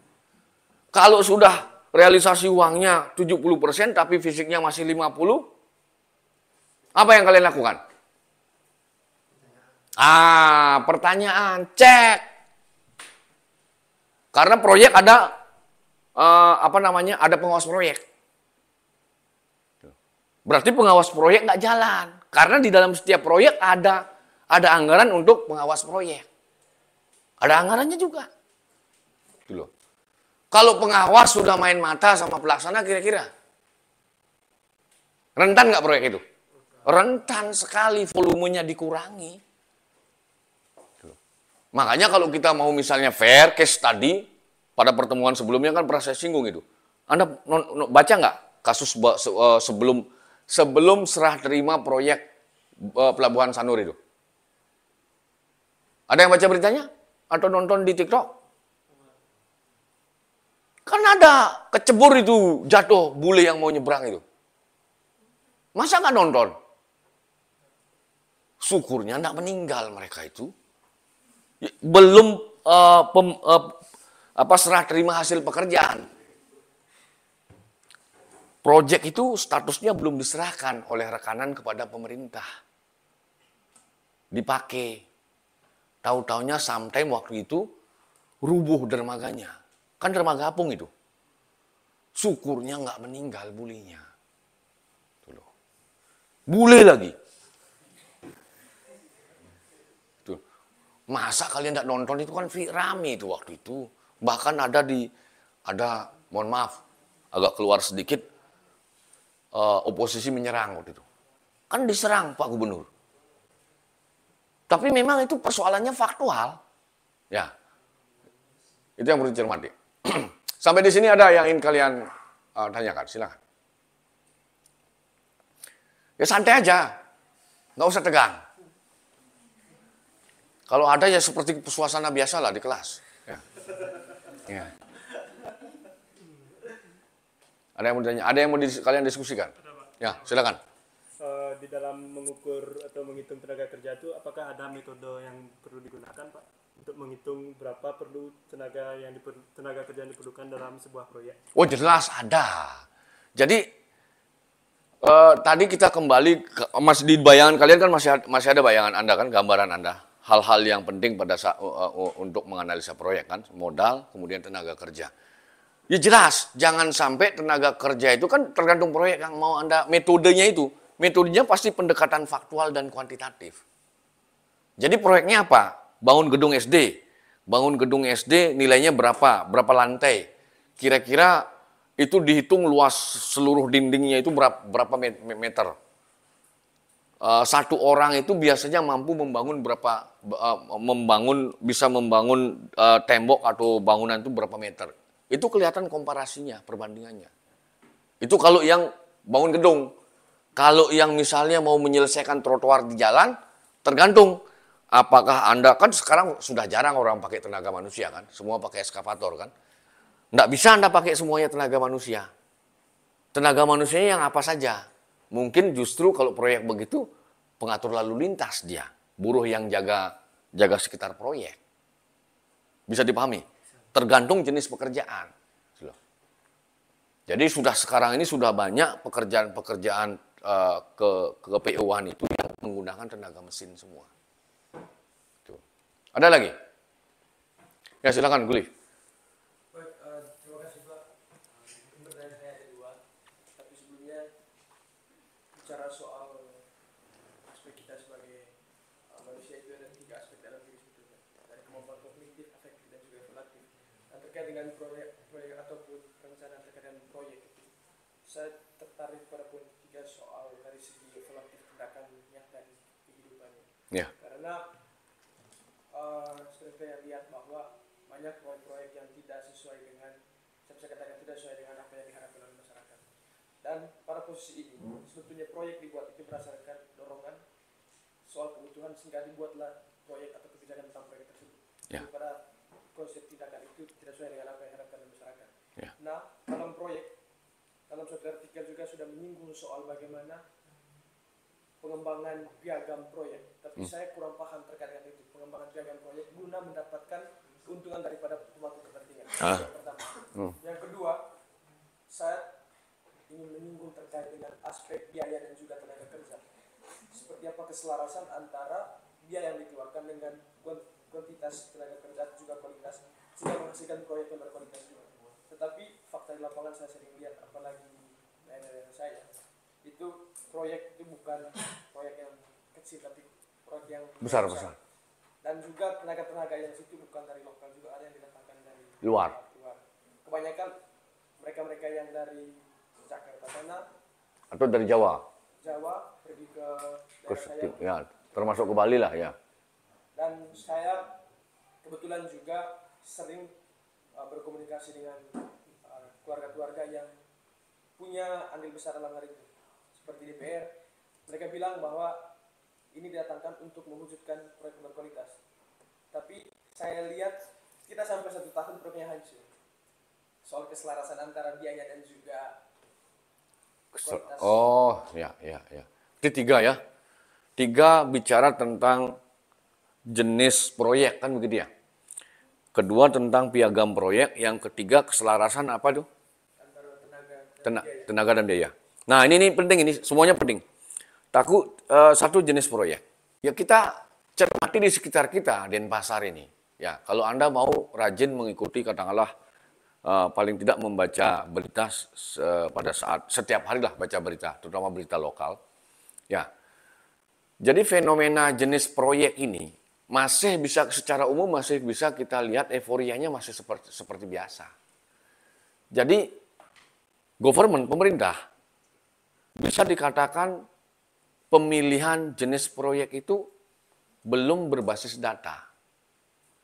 Kalau sudah realisasi uangnya 70%, tapi fisiknya masih 50%, apa yang kalian lakukan? Pertanyaan, cek. Karena proyek ada ada pengawas proyek. Berarti pengawas proyek nggak jalan. Karena di dalam setiap proyek ada anggaran untuk pengawas proyek. Ada anggarannya juga. Gitu loh. Kalau pengawas sudah main mata sama pelaksana kira-kira rentan nggak proyek itu? Rentan sekali, volumenya dikurangi. Makanya kalau kita mau misalnya fair case study, pada pertemuan sebelumnya kan pernah saya singgung itu. Anda baca nggak kasus sebelum serah terima proyek Pelabuhan Sanur itu? Ada yang baca beritanya? Atau nonton di TikTok? Kan ada kecebur itu, jatuh bule yang mau nyebrang itu. Masa nggak nonton? Syukurnya nggak meninggal mereka itu. Belum serah terima hasil pekerjaan. Proyek itu statusnya belum diserahkan oleh rekanan kepada pemerintah. Dipakai. Tahu-taunya sometime waktu itu rubuh dermaganya. Kan dermaga apung itu. Syukurnya nggak meninggal bulinya. Bule lagi. Masa kalian tidak nonton itu kan rame itu waktu itu. Bahkan mohon maaf, agak keluar sedikit, oposisi menyerang waktu itu. Kan diserang Pak Gubernur. Tapi memang itu persoalannya faktual. Ya, itu yang perlu dicermati. Sampai di sini ada yang ingin kalian tanyakan, silakan. Ya santai aja, nggak usah tegang. Kalau ada ya seperti suasana biasa lah di kelas. Ya. Ya. Ada yang mau ditanya? Ada yang mau kalian diskusikan? Ya, silakan. Di dalam mengukur atau menghitung tenaga kerja itu, apakah ada metode yang perlu digunakan, Pak, untuk menghitung berapa perlu tenaga kerja yang diperlukan dalam sebuah proyek? Oh jelas ada. Jadi tadi kita kembali masih di bayangan kalian kan masih ada bayangan Anda kan, gambaran Anda. Hal-hal yang penting pada saat untuk menganalisa proyek kan, modal, kemudian tenaga kerja. Ya jelas, jangan sampai tenaga kerja itu kan tergantung proyek yang mau Anda, metodenya itu. Metodenya pasti pendekatan faktual dan kuantitatif. Jadi proyeknya apa? Bangun gedung SD. Bangun gedung SD nilainya berapa? Berapa lantai? Kira-kira itu dihitung luas seluruh dindingnya itu berapa meter? satu orang itu biasanya mampu membangun bisa membangun tembok atau bangunan itu berapa meter. Itu kelihatan komparasinya, perbandingannya. Itu kalau yang bangun gedung. Kalau yang misalnya mau menyelesaikan trotoar di jalan, tergantung. Apakah Anda, kan sekarang sudah jarang orang pakai tenaga manusia kan, semua pakai eskavator kan. Nggak bisa Anda pakai semuanya tenaga manusia. Tenaga manusianya yang apa saja. Mungkin justru kalau proyek begitu, pengatur lalu lintas dia. Buruh yang jaga sekitar proyek. Bisa dipahami? Tergantung jenis pekerjaan. Jadi sekarang ini sudah banyak pekerjaan-pekerjaan ke PO-an itu yang menggunakan tenaga mesin semua. Tuh. Ada lagi? Ya silakan, Guli. Baik, terima kasih Pak. Pertanyaan saya ada dua, tapi sebelumnya bicara soal aspek kita sebagai manusia itu ada tiga aspek dalam diri sebetulnya, dari kemampuan kognitif, afektif, dan juga reflektif. Dan terkait dengan proyek ataupun rencana terkait dengan proyek itu, saya tertarik pada poin ketiga soal dari segi reflektif tindakan nyata di kehidupannya. Ya. Karena saya lihat bahwa banyak proyek-proyek yang tidak sesuai dengan, saya bisa katakan tidak sesuai dengan apa yang diharapkan oleh masyarakat. Dan pada posisi ini, sebetulnya proyek dibuat itu berdasarkan dorongan soal kebutuhan, sehingga dibuatlah proyek atau kebijakan tentang proyek tersebut. Ya. Pada konsep tindakan itu tidak sesuai dengan apa yang diharapkan oleh masyarakat. Ya. Nah, dalam proyek, dalam suatu artikel juga sudah menyinggung soal bagaimana pengembangan piagam proyek, tapi saya kurang paham terkait dengan itu, pengembangan piagam proyek guna mendapatkan keuntungan daripada pemangku kepentingan. Yang pertama. Yang kedua, saya ingin menyinggung terkait dengan aspek biaya dan juga tenaga kerja. Seperti apa keselarasan antara biaya yang dikeluarkan dengan kuantitas tenaga kerja dan juga kualitas, sehingga menghasilkan proyek yang berkualitas juga. Tetapi fakta di lapangan saya sering lihat, apalagi daerah-daerah saya, itu proyek itu bukan proyek yang kecil, tapi proyek yang Besar. Dan juga tenaga-tenaga yang situ bukan dari lokal, juga ada yang didatangkan dari Luar. Kebanyakan mereka-mereka yang dari Jakarta sana Atau dari Jawa. pergi ke daerah saya. Ya, termasuk ke Bali lah ya. Dan saya kebetulan juga sering berkomunikasi dengan keluarga-keluarga yang punya andil besar dalam hal itu. Seperti DPR, mereka bilang bahwa ini didatangkan untuk mewujudkan proyek berkualitas. Tapi saya lihat kita sampai 1 tahun proyeknya hancur. Soal keselarasan antara biaya dan juga kualitas. Oh, ya. Itu 3 ya. 3 bicara tentang jenis proyek kan begitu ya. Kedua tentang piagam proyek, yang ketiga keselarasan apa tuh? Antara Tenaga dan biaya. Nah ini penting, ini semuanya penting. Satu jenis proyek. Ya kita cermati di sekitar kita, Denpasar ini. Ya kalau Anda mau rajin mengikuti katakanlah paling tidak membaca berita pada saat setiap hari lah baca berita, terutama berita lokal. Ya. Jadi fenomena jenis proyek ini masih bisa secara umum masih bisa kita lihat euforianya masih seperti biasa. Jadi pemerintah bisa dikatakan pemilihan jenis proyek itu belum berbasis data.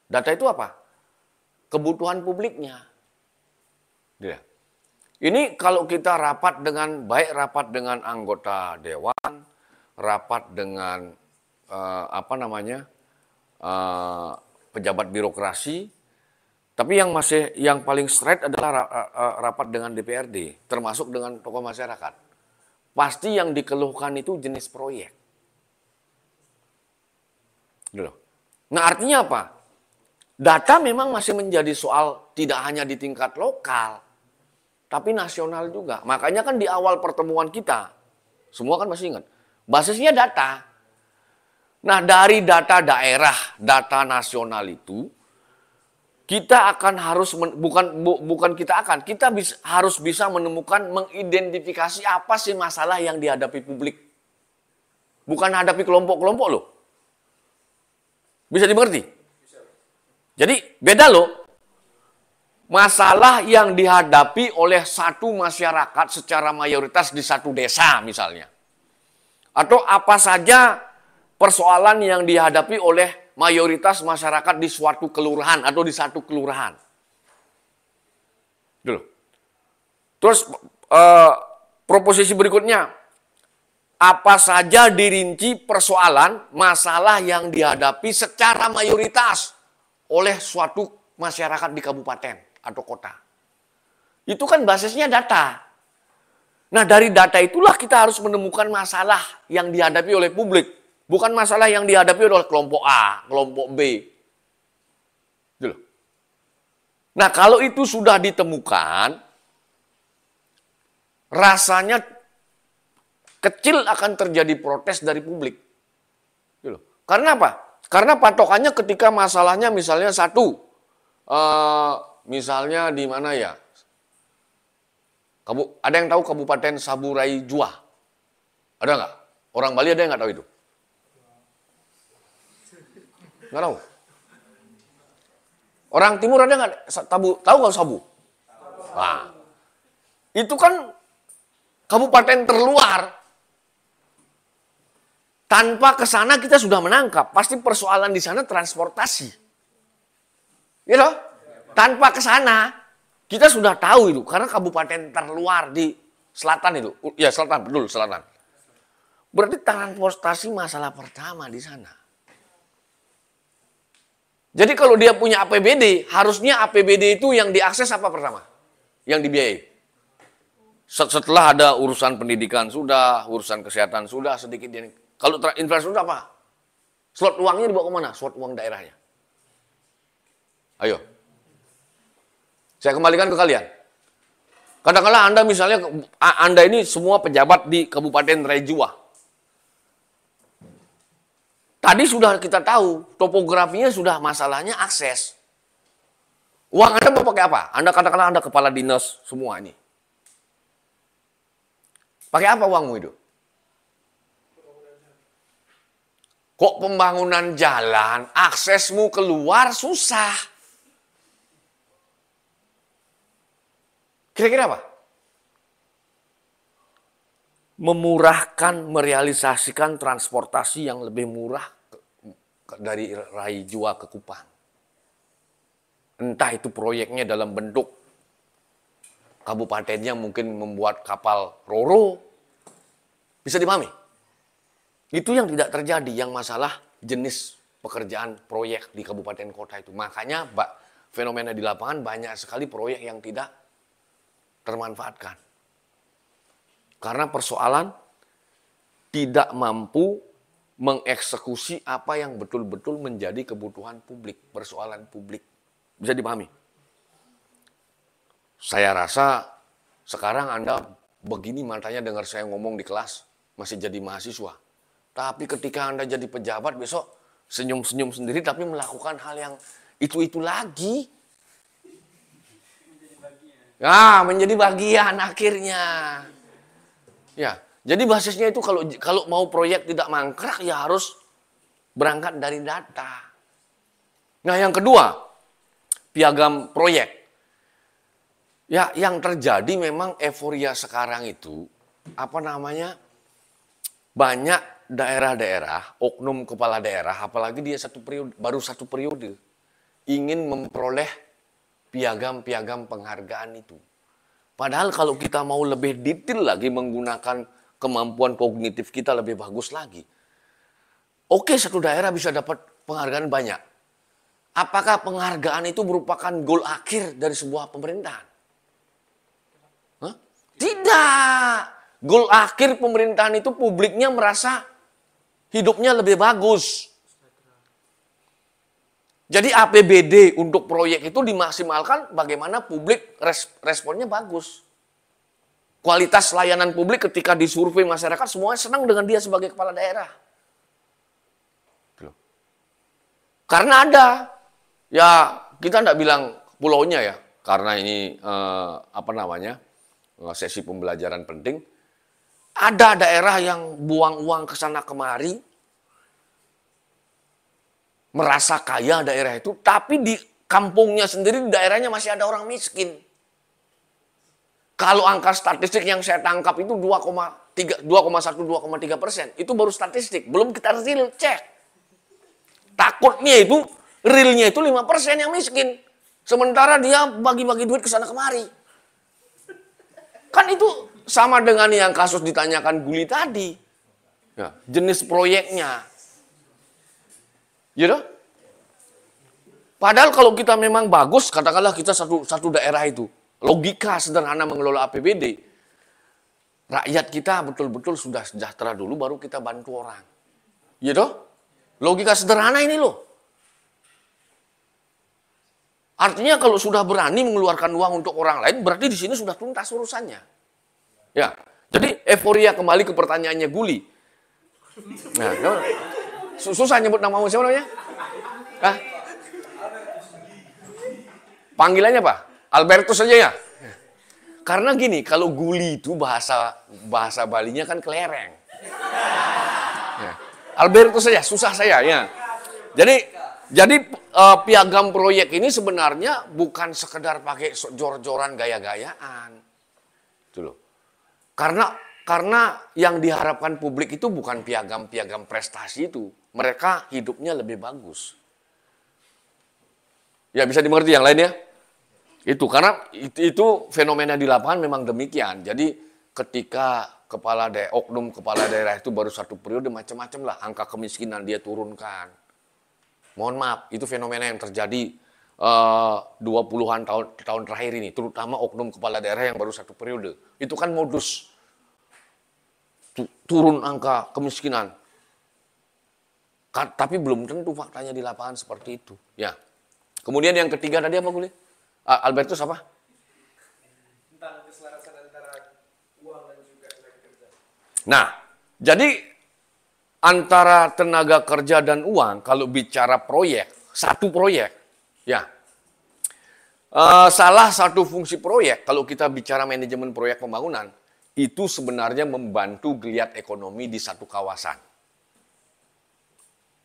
Data itu apa? Kebutuhan publiknya. Ya. Ini kalau kita rapat dengan anggota dewan, rapat dengan pejabat birokrasi, tapi yang paling straight adalah rapat dengan DPRD, termasuk dengan tokoh masyarakat. Pasti yang dikeluhkan itu jenis proyek. Nah artinya apa? Data memang masih menjadi soal tidak hanya di tingkat lokal, tapi nasional juga. Makanya kan di awal pertemuan kita, semua kan masih ingat, basisnya data. Nah dari data daerah, data nasional itu, kita akan harus bisa menemukan, mengidentifikasi apa sih masalah yang dihadapi publik. Bukan hadapi kelompok-kelompok loh. Bisa dimengerti? Jadi beda loh. Masalah yang dihadapi oleh satu masyarakat secara mayoritas di satu desa misalnya. Atau apa saja persoalan yang dihadapi oleh mayoritas masyarakat di suatu kelurahan atau di satu kelurahan. Gitu. Terus proposisi berikutnya, apa saja dirinci persoalan, masalah yang dihadapi secara mayoritas oleh suatu masyarakat di kabupaten atau kota. Itu kan basisnya data. Nah, dari data itulah kita harus menemukan masalah yang dihadapi oleh publik. Bukan masalah yang dihadapi oleh kelompok A, kelompok B. Gitu. Nah, kalau itu sudah ditemukan, rasanya kecil akan terjadi protes dari publik. Gitu. Karena apa? Karena patokannya ketika masalahnya misalnya satu, misalnya di mana ya? Ada yang tahu Kabupaten Saburai Jua? Ada nggak? Orang Bali ada yang nggak tahu itu? Nggak tahu. Orang Timur ada nggak tahu nggak Sabu? Nah, itu kan kabupaten terluar. Tanpa ke sana kita sudah menangkap. Pasti persoalan di sana transportasi. Gitu? Tanpa ke sana kita sudah tahu itu. Karena kabupaten terluar di selatan itu. Ya selatan, betul selatan. Berarti transportasi masalah pertama di sana. Jadi kalau dia punya APBD, harusnya APBD itu yang diakses apa pertama? Yang dibiayai. Setelah ada urusan pendidikan sudah, urusan kesehatan sudah, sedikit dia. Kalau infrastruktur apa? Slot uangnya dibawa kemana? Slot uang daerahnya. Ayo. Saya kembalikan ke kalian. Kadang-kadang Anda misalnya, Anda ini semua pejabat di Kabupaten Rejua. Tadi sudah kita tahu, topografinya sudah masalahnya akses. Uang Anda mau pakai apa? Anda katakanlah Anda kepala dinas semua ini. Pakai apa uangmu itu? Kok pembangunan jalan, aksesmu keluar susah. Kira-kira apa? Memurahkan, merealisasikan transportasi yang lebih murah dari Rai Jua ke Kupang. Entah itu proyeknya dalam bentuk kabupatennya mungkin membuat kapal Roro. Bisa dipahami? Itu yang tidak terjadi, yang masalah jenis pekerjaan proyek di kabupaten kota itu. Makanya fenomena di lapangan banyak sekali proyek yang tidak termanfaatkan. Karena persoalan tidak mampu mengeksekusi apa yang betul-betul menjadi kebutuhan publik, persoalan publik. Bisa dipahami? Saya rasa sekarang Anda begini matanya dengar saya ngomong di kelas, masih jadi mahasiswa. Tapi ketika Anda jadi pejabat besok senyum-senyum sendiri tapi melakukan hal yang itu-itu lagi. Ya, menjadi bagian akhirnya. Ya, jadi basisnya itu kalau mau proyek tidak mangkrak ya harus berangkat dari data. Nah, yang kedua, piagam proyek. Ya, yang terjadi memang euforia sekarang itu banyak daerah-daerah, oknum kepala daerah, apalagi dia baru satu periode, ingin memperoleh piagam-piagam penghargaan itu. Padahal kalau kita mau lebih detail lagi menggunakan kemampuan kognitif kita lebih bagus lagi. Oke, satu daerah bisa dapat penghargaan banyak. Apakah penghargaan itu merupakan goal akhir dari sebuah pemerintahan? Hah? Tidak. Goal akhir pemerintahan itu publiknya merasa hidupnya lebih bagus. Jadi APBD untuk proyek itu dimaksimalkan bagaimana publik responnya bagus. Kualitas layanan publik ketika disurvei masyarakat semuanya senang dengan dia sebagai kepala daerah. Karena ada, ya kita tidak bilang pulaunya ya, karena ini sesi pembelajaran penting. Ada daerah yang buang uang ke sana kemari, merasa kaya daerah itu, tapi di kampungnya sendiri, di daerahnya masih ada orang miskin. Kalau angka statistik yang saya tangkap itu 2,5 2,1-2,3%. Itu baru statistik, belum kita real cek. Takutnya itu, realnya itu 5% yang miskin. Sementara dia bagi-bagi duit ke sana kemari. Kan itu sama dengan yang kasus ditanyakan Guli tadi. Ya, jenis proyeknya. Gitu? Padahal kalau kita memang bagus, katakanlah kita satu daerah itu, logika sederhana mengelola APBD, rakyat kita betul-betul sudah sejahtera dulu, baru kita bantu orang. Gitu? Logika sederhana ini loh. Artinya kalau sudah berani mengeluarkan uang untuk orang lain, berarti di sini sudah tuntas urusannya. Ya, jadi euforia kembali ke pertanyaannya Guli. Nah, susah nyebut namamu, siapa namanya? Hah? Panggilannya apa? Albertus saja ya? Karena gini, kalau Guli itu bahasa Balinya kan kelereng. Ya. Albertus saja, susah saya ya. Jadi piagam proyek ini sebenarnya bukan sekedar pakai jor-joran gaya-gayaan. Itu loh. Karena yang diharapkan publik itu bukan piagam-piagam prestasi itu. Mereka hidupnya lebih bagus. Ya bisa dimengerti yang lain ya? Itu karena itu fenomena di lapangan memang demikian. Jadi ketika oknum kepala daerah itu baru satu periode, macam-macam lah angka kemiskinan dia turunkan. Mohon maaf, itu fenomena yang terjadi 20-an tahun terakhir ini, terutama oknum kepala daerah yang baru satu periode. Itu kan modus turun angka kemiskinan. Tapi belum tentu faktanya di lapangan seperti itu. Ya. Kemudian yang ketiga tadi apa, Guli? Albertus apa? Tentang keselarasan antara uang dan juga tenaga kerja. Nah, jadi antara tenaga kerja dan uang, kalau bicara proyek, satu proyek, ya. Salah satu fungsi proyek, kalau kita bicara manajemen proyek pembangunan, itu sebenarnya membantu geliat ekonomi di satu kawasan.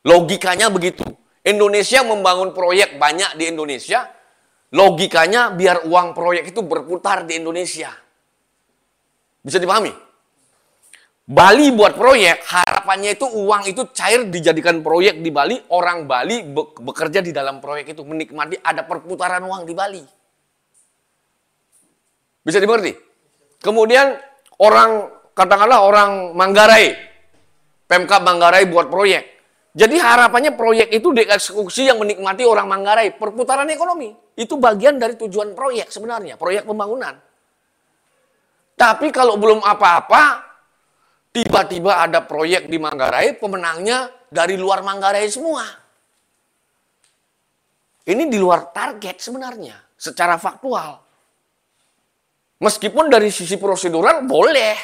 Logikanya begitu. Indonesia membangun proyek banyak di Indonesia, logikanya biar uang proyek itu berputar di Indonesia. Bisa dipahami? Bali buat proyek, harapannya itu uang itu cair dijadikan proyek di Bali, orang Bali bekerja di dalam proyek itu, menikmati ada perputaran uang di Bali. Bisa dimengerti? Kemudian katakanlah orang Manggarai, Pemkab Manggarai buat proyek. Jadi harapannya proyek itu dieksekusi yang menikmati orang Manggarai, perputaran ekonomi. Itu bagian dari tujuan proyek sebenarnya, proyek pembangunan. Tapi kalau belum apa-apa, tiba-tiba ada proyek di Manggarai, pemenangnya dari luar Manggarai semua. Ini di luar target sebenarnya, secara faktual. Meskipun dari sisi prosedural boleh.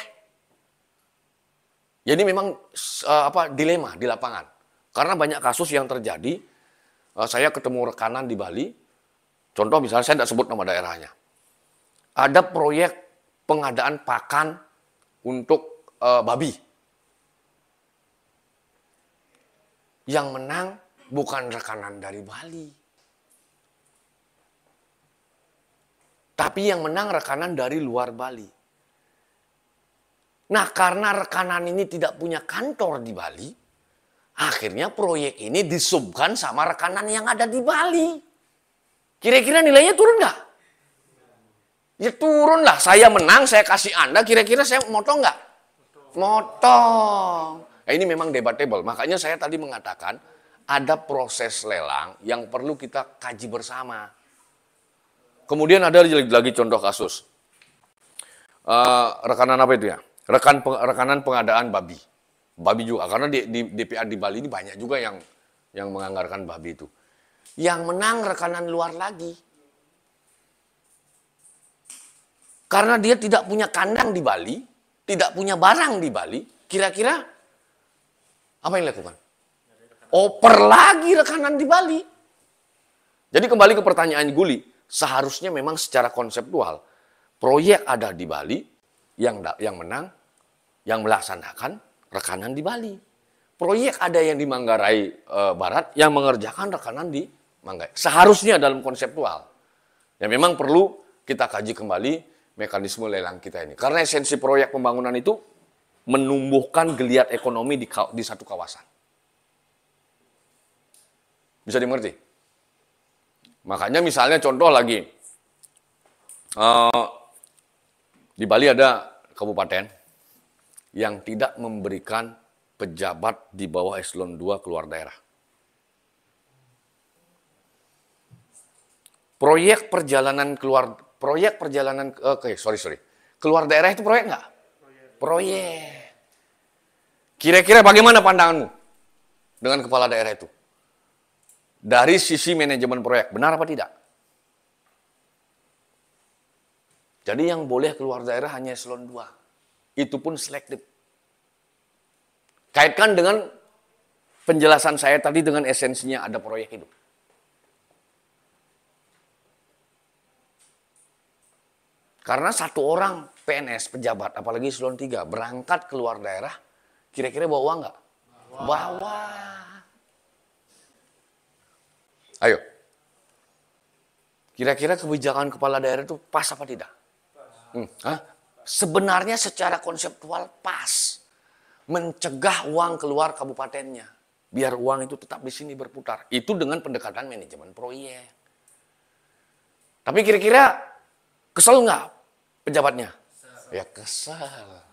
Jadi memang dilema di lapangan. Karena banyak kasus yang terjadi, saya ketemu rekanan di Bali, contoh misalnya saya tidak sebut nama daerahnya. Ada proyek pengadaan pakan untuk babi. Yang menang bukan rekanan dari Bali. Tapi yang menang rekanan dari luar Bali. Nah, karena rekanan ini tidak punya kantor di Bali, akhirnya proyek ini disubkan sama rekanan yang ada di Bali. Kira-kira nilainya turun nggak? Ya turun lah. Saya menang, saya kasih Anda, kira-kira saya motong nggak? Motong. Nah, ini memang debatable. Makanya saya tadi mengatakan ada proses lelang yang perlu kita kaji bersama. Kemudian ada lagi contoh kasus. Rekanan apa itu ya? Rekanan pengadaan babi. Babi juga, karena di DPA di Bali ini banyak juga yang menganggarkan babi itu. Yang menang rekanan luar lagi. Karena dia tidak punya kandang di Bali, tidak punya barang di Bali, kira-kira apa yang dilakukan? Oper lagi rekanan di Bali. Jadi kembali ke pertanyaan Guli, seharusnya memang secara konseptual, proyek ada di Bali, yang menang, yang melaksanakan, rekanan di Bali. Proyek ada yang di Manggarai Barat yang mengerjakan rekanan di Manggarai. Seharusnya dalam konseptual. Ya memang perlu kita kaji kembali mekanisme lelang kita ini. Karena esensi proyek pembangunan itu menumbuhkan geliat ekonomi di satu kawasan. Bisa dimengerti? Makanya misalnya contoh lagi, di Bali ada kabupaten yang tidak memberikan pejabat di bawah eselon 2 keluar daerah. Proyek perjalanan keluar daerah itu proyek nggak? Proyek. Kira-kira bagaimana pandanganmu dengan kepala daerah itu? Dari sisi manajemen proyek, benar apa tidak? Jadi yang boleh keluar daerah hanya eselon 2. Itu pun selektif. Kaitkan dengan penjelasan saya tadi dengan esensinya ada proyek itu. Karena satu orang PNS, pejabat, apalagi eselon 3, berangkat keluar daerah, kira-kira bawa uang nggak? Bawa. Ayo. Kira-kira kebijakan kepala daerah itu pas apa tidak? Sebenarnya secara konseptual pas. Mencegah uang keluar kabupatennya. Biar uang itu tetap di sini berputar. Itu dengan pendekatan manajemen proyek. Tapi kira-kira kesel nggak pejabatnya? Ya kesel.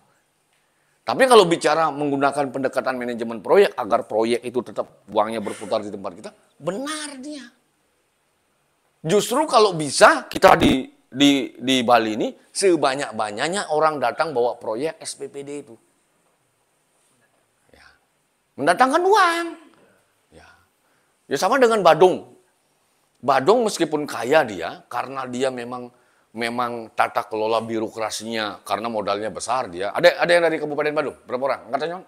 Tapi kalau bicara menggunakan pendekatan manajemen proyek agar proyek itu tetap uangnya berputar di tempat kita, benar dia. Justru kalau bisa kita di Bali ini sebanyak-banyaknya orang datang bawa proyek SPPD itu. Ya. Mendatangkan uang. Ya sama dengan Badung. Badung meskipun kaya dia, karena dia memang tata kelola birokrasinya, karena modalnya besar dia. Ada yang dari Kabupaten Badung? Berapa orang? Angkat tangan.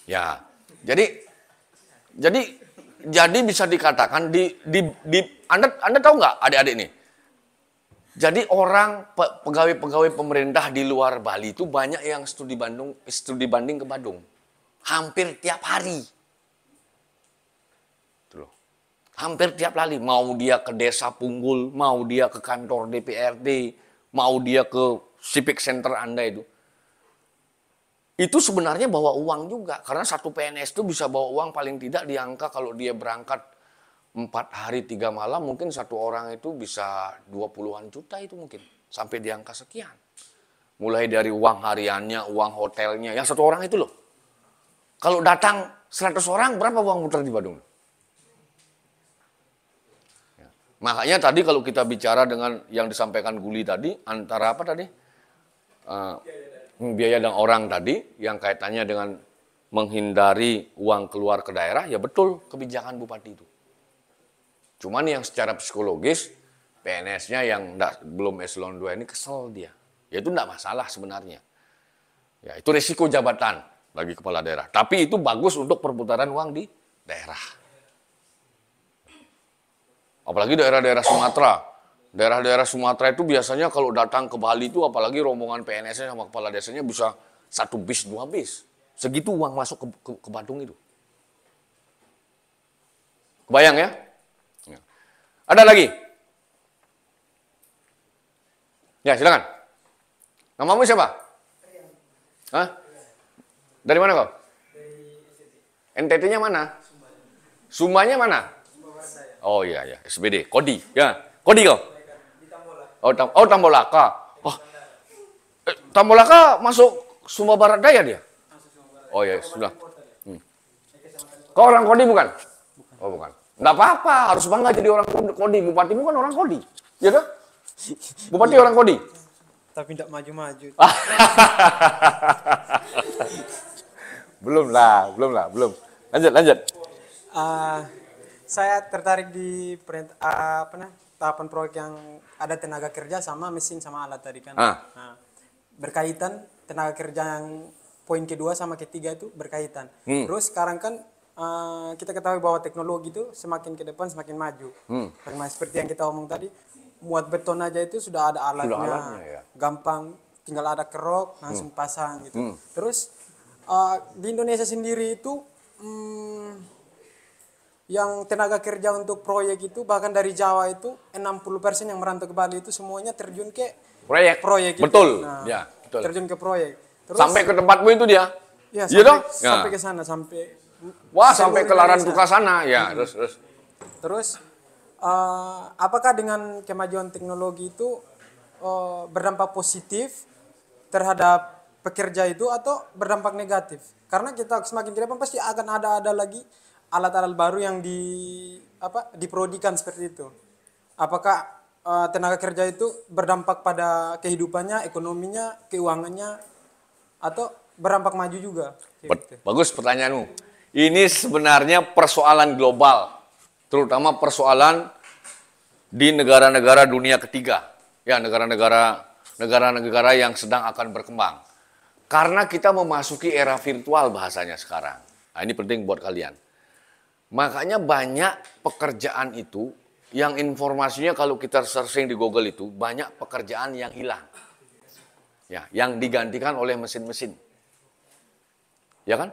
Ya, jadi bisa dikatakan Anda tahu nggak adik-adik ini? Jadi orang pegawai-pegawai pemerintah di luar Bali itu banyak yang studi banding ke Badung, hampir tiap hari. Hampir tiap kali, mau dia ke desa Punggul, mau dia ke kantor DPRD, mau dia ke civic center Anda itu. Itu sebenarnya bawa uang juga, karena satu PNS itu bisa bawa uang paling tidak di angka kalau dia berangkat 4 hari 3 malam, mungkin satu orang itu bisa 20-an juta itu mungkin, sampai di angka sekian. Mulai dari uang hariannya, uang hotelnya, yang satu orang itu loh. Kalau datang 100 orang, berapa uang muter di Badung? Makanya tadi kalau kita bicara dengan yang disampaikan Guli tadi, antara apa tadi? Biaya dan orang tadi, yang kaitannya dengan menghindari uang keluar ke daerah, ya betul kebijakan Bupati itu. Cuman yang secara psikologis, PNS-nya yang belum eselon 2 ini kesel dia. Ya itu enggak masalah sebenarnya. Ya itu resiko jabatan bagi kepala daerah. Tapi itu bagus untuk perputaran uang di daerah. Apalagi daerah-daerah Sumatera. Daerah-daerah Sumatera itu biasanya kalau datang ke Bali itu, apalagi rombongan PNS-nya sama kepala desanya bisa 1 bis, 2 bis. Segitu uang masuk ke Badung itu. Kebayang ya? Ada lagi? Ya silakan. Namamu siapa? Hah? Dari mana kau? NTT-nya mana? Sumbanya mana? Oh iya ya, SBD, Kodi. Ya, Kodi kau? Oh, Tambolaka. Oh, Tambolaka masuk Sumba Barat Daya dia? Oh iya, sudah. Kau orang Kodi bukan? Oh bukan. Nggak apa-apa, harus bangga jadi orang Kodi. Bupatimu kan orang Kodi. Ya kan? Bupati orang Kodi. Tapi tidak maju-maju. Belum. Lanjut. Saya tertarik di tahapan proyek yang ada tenaga kerja sama mesin sama alat tadi kan. Nah, berkaitan tenaga kerja yang poin kedua sama ketiga itu berkaitan. Terus sekarang kan kita ketahui bahwa teknologi itu semakin ke depan semakin maju. Karena seperti yang kita omong tadi, muat beton aja itu sudah ada alatnya, ya. gampang, tinggal ada kerok langsung pasang gitu. Terus di Indonesia sendiri itu yang tenaga kerja untuk proyek itu bahkan dari Jawa itu 60% yang merantau ke Bali itu semuanya terjun ke proyek itu. Betul. Nah, Ya, betul. terjun ke proyek. Terus, sampai ke tempatmu itu dia. ya, Iya dong? sampai ke sana, sampai Wah, sampai ke seluruh Laran Indonesia. Tuka sana. Ya, terus. Terus, apakah dengan kemajuan teknologi itu berdampak positif terhadap pekerja itu atau berdampak negatif? Karena kita semakin ke depan pasti akan ada lagi alat-alat baru yang diprodikan seperti itu. Apakah tenaga kerja itu berdampak pada kehidupannya, ekonominya, keuangannya, atau berdampak maju juga? Gitu. Bagus pertanyaanmu. Ini sebenarnya persoalan global, terutama persoalan di negara-negara dunia ketiga. Ya, negara-negara yang sedang akan berkembang. Karena kita memasuki era virtual bahasanya sekarang. Nah, ini penting buat kalian. Makanya banyak pekerjaan itu yang informasinya kalau kita searching di Google itu banyak pekerjaan yang hilang. Ya, yang digantikan oleh mesin-mesin. Ya kan?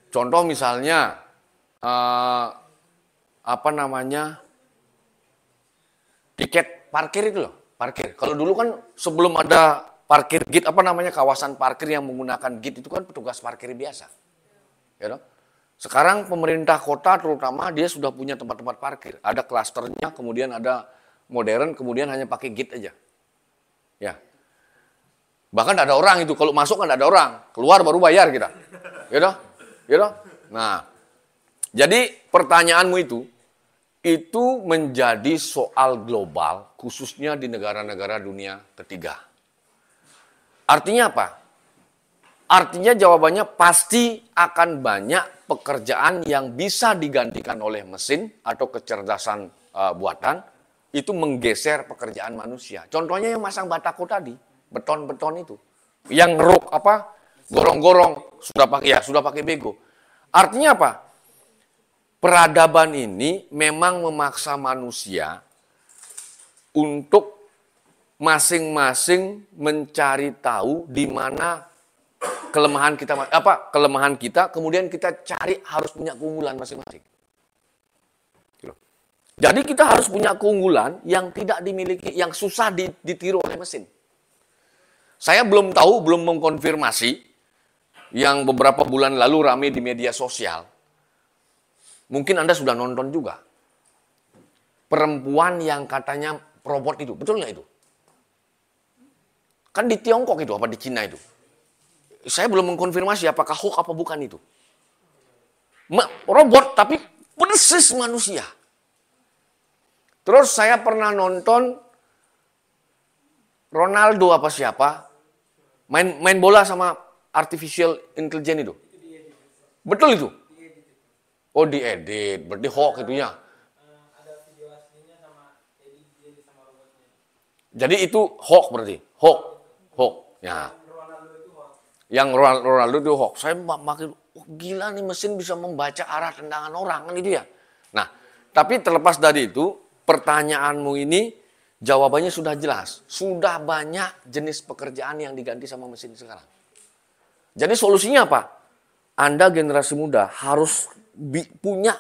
Contoh misalnya tiket parkir itu loh, parkir. Kalau dulu kan sebelum ada parkir gate kawasan parkir yang menggunakan gate itu kan petugas parkir biasa. Ya dong? Sekarang pemerintah kota terutama dia sudah punya tempat-tempat parkir. Ada klasternya, kemudian ada modern, kemudian hanya pakai gate aja. Ya. Bahkan ada orang itu, kalau masuk kan ada orang, keluar baru bayar kita. Ya dong? Ya dong? Nah, jadi pertanyaanmu itu menjadi soal global, khususnya di negara-negara dunia ketiga. Artinya apa? Artinya jawabannya pasti akan banyak pekerjaan yang bisa digantikan oleh mesin atau kecerdasan buatan, itu menggeser pekerjaan manusia. Contohnya yang masang batako tadi, beton-beton itu. Yang ngeruk gorong-gorong sudah pakai bego. Artinya apa? Peradaban ini memang memaksa manusia untuk masing-masing mencari tahu di mana kelemahan kita, kemudian kita cari harus punya keunggulan masing-masing. Jadi kita harus punya keunggulan yang tidak dimiliki, yang susah ditiru oleh mesin. Saya belum mengkonfirmasi yang beberapa bulan lalu ramai di media sosial. Mungkin Anda sudah nonton juga. Perempuan yang katanya robot itu, betul nggak itu? Kan di Tiongkok itu, apa di Cina itu? Saya belum mengkonfirmasi apakah hoax apa bukan itu. Robot tapi persis manusia. Terus saya pernah nonton Ronaldo apa siapa main bola sama artificial intelligence itu. Betul itu? Oh, diedit, berarti hoax itunya. Ada video aslinya sama edit dia sama robotnya. Jadi itu hoax berarti, hoax. Ya. Yang Ronaldo itu hoax. Saya makin gila nih mesin bisa membaca arah tendangan orang kan itu ya. Nah, tapi terlepas dari itu, pertanyaanmu ini jawabannya sudah jelas. Sudah banyak jenis pekerjaan yang diganti sama mesin sekarang. Jadi solusinya apa? Anda generasi muda harus punya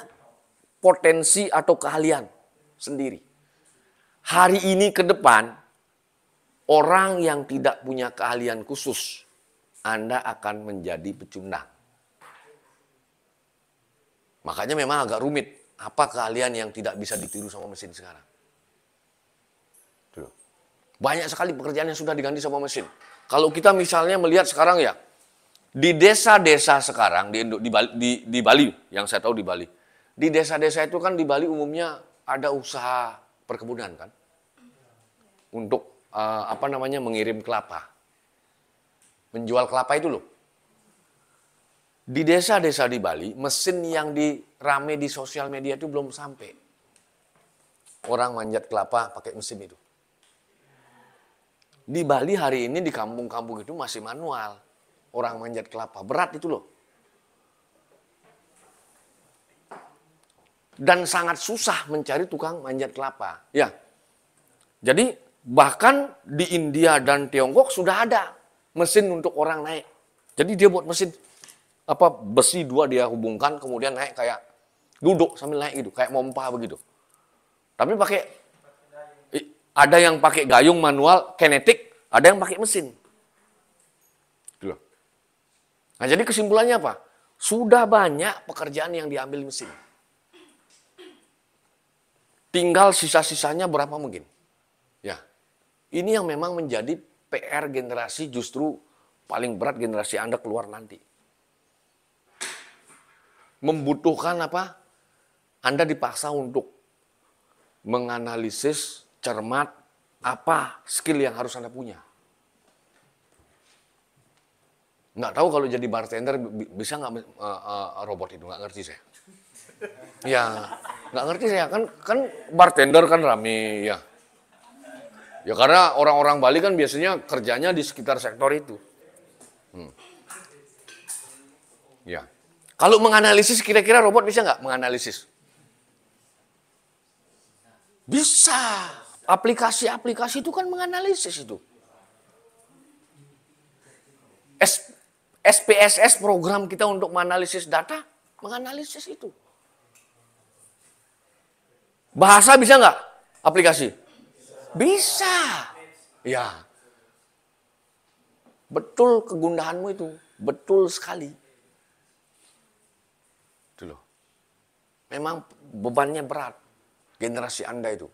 potensi atau keahlian sendiri. Hari ini ke depan, orang yang tidak punya keahlian khusus, Anda akan menjadi pecundang. Makanya memang agak rumit. Apa keahlian yang tidak bisa ditiru sama mesin sekarang? Banyak sekali pekerjaan yang sudah diganti sama mesin. Kalau kita misalnya melihat sekarang ya, di desa-desa sekarang, di Bali, yang saya tahu di Bali. Di desa-desa itu kan di Bali umumnya ada usaha perkebunan kan. Untuk mengirim kelapa. Menjual kelapa itu loh. Di desa-desa di Bali, mesin yang rame di sosial media itu belum sampai. Orang manjat kelapa pakai mesin itu. Di Bali hari ini di kampung-kampung itu masih manual. Orang manjat kelapa, berat itu loh. Dan sangat susah mencari tukang manjat kelapa. Ya. Jadi bahkan di India dan Tiongkok sudah ada mesin untuk orang naik. Jadi dia buat mesin besi dua dia hubungkan kemudian naik kayak duduk sambil naik gitu, kayak mompa begitu. Tapi ada yang pakai gayung manual kinetik, ada yang pakai mesin. Gitu. Nah, jadi kesimpulannya apa? Sudah banyak pekerjaan yang diambil mesin. Tinggal sisa-sisanya berapa mungkin. Ya, ini yang memang menjadi PR generasi, justru paling berat generasi Anda keluar nanti. Membutuhkan apa? Anda dipaksa untuk menganalisis cermat apa skill yang harus Anda punya. Nggak tahu kalau jadi bartender bisa nggak robot itu, nggak ngerti saya. Ya, nggak ngerti saya, kan bartender kan rame ya. Ya karena orang-orang Bali kan biasanya kerjanya di sekitar sektor itu. Ya, kalau menganalisis kira-kira robot bisa nggak menganalisis? Bisa. Aplikasi-aplikasi itu kan menganalisis itu. SPSS program kita untuk menganalisis data, menganalisis itu. Bahasa bisa nggak aplikasi? Bisa. Ya. Betul kegundahanmu itu. Betul sekali. Itu loh. Memang bebannya berat. Generasi Anda itu.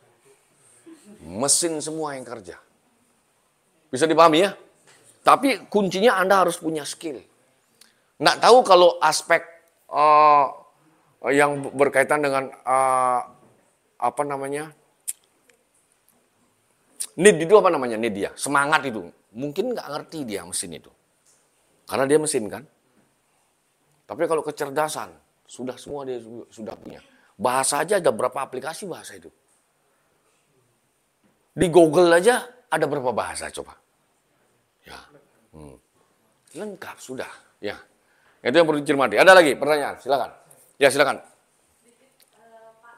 Mesin semua yang kerja. Bisa dipahami ya? Tapi kuncinya Anda harus punya skill. Nggak tahu kalau aspek yang berkaitan dengan apa namanya, need itu apa namanya, need dia, semangat itu. Mungkin nggak ngerti dia mesin itu. Karena dia mesin kan. Tapi kalau kecerdasan, sudah semua dia sudah punya. Bahasa aja ada berapa aplikasi bahasa itu. Di Google aja ada berapa bahasa coba. Ya. Lengkap sudah. Ya. Itu yang perlu dicermati. Ada lagi pertanyaan? Silakan. Ya, silakan. Pak,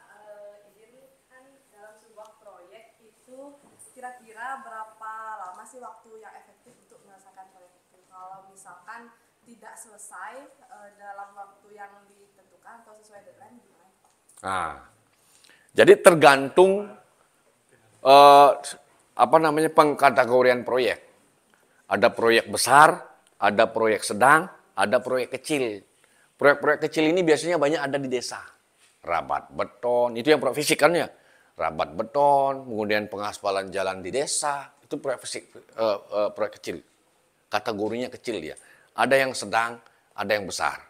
ini kan dalam sebuah proyek itu kira-kira berapa lama sih waktu yang efektif untuk menyelesaikan proyek itu? Kalau misalkan tidak selesai dalam waktu yang ditentukan atau sesuai deadline gimana? Nah, jadi tergantung apa namanya pengkategorian proyek. Ada proyek besar, ada proyek sedang, ada proyek kecil. Proyek-proyek kecil ini biasanya banyak ada di desa. Rabat beton, itu yang proyek fisik kan ya. Rabat beton, kemudian pengaspalan jalan di desa, itu proyek fisik, proyek kecil. Kategorinya kecil ya. Ada yang sedang, ada yang besar.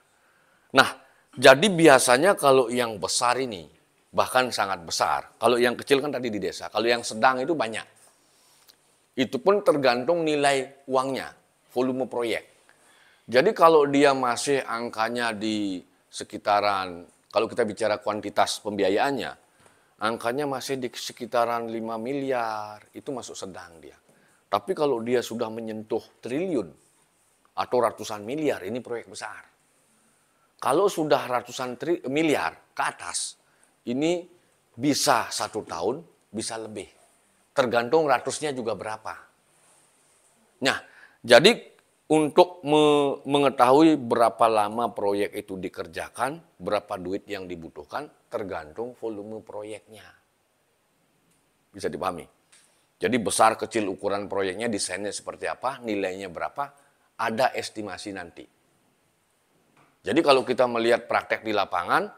Nah, jadi biasanya kalau yang besar ini, bahkan sangat besar. Kalau yang kecil kan tadi di desa. Kalau yang sedang itu banyak. Itu pun tergantung nilai uangnya, volume proyek. Jadi kalau dia masih angkanya di sekitaran, kalau kita bicara kuantitas pembiayaannya, angkanya masih di sekitaran 5 miliar, itu masuk sedang dia. Tapi kalau dia sudah menyentuh triliun atau ratusan miliar, ini proyek besar. Kalau sudah ratusan miliar ke atas, ini bisa 1 tahun, bisa lebih. Tergantung ratusnya juga berapa. Nah, jadi untuk mengetahui berapa lama proyek itu dikerjakan, berapa duit yang dibutuhkan, tergantung volume proyeknya. Bisa dipahami? Jadi besar kecil ukuran proyeknya, desainnya seperti apa, nilainya berapa, ada estimasi nanti. Jadi kalau kita melihat praktek di lapangan,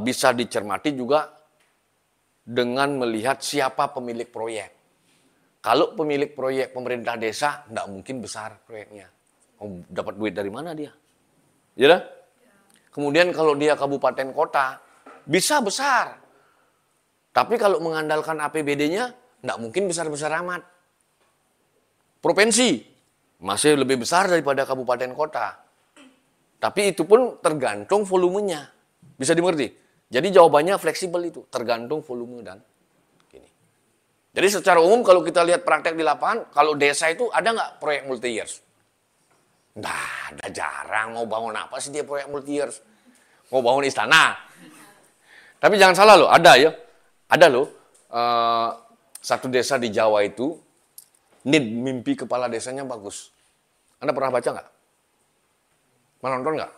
bisa dicermati juga dengan melihat siapa pemilik proyek. Kalau pemilik proyek pemerintah desa, tidak mungkin besar proyeknya. Dapat duit dari mana dia? Ya? Kemudian kalau dia kabupaten kota, bisa besar. Tapi kalau mengandalkan APBD-nya, tidak mungkin besar-besar amat. Provinsi, masih lebih besar daripada kabupaten kota. Tapi itu pun tergantung volumenya. Bisa dimengerti? Jadi jawabannya fleksibel itu, tergantung volume dan gini. Jadi secara umum kalau kita lihat praktek di lapangan, kalau desa itu ada nggak proyek multi-years? Nah, ada jarang. Mau bangun apa sih dia proyek multi-years? Mau bangun istana. Tapi jangan salah loh, ada ya. Ada loh, satu desa di Jawa itu, mimpi kepala desanya bagus. Anda pernah baca nggak? Pernah nonton nggak?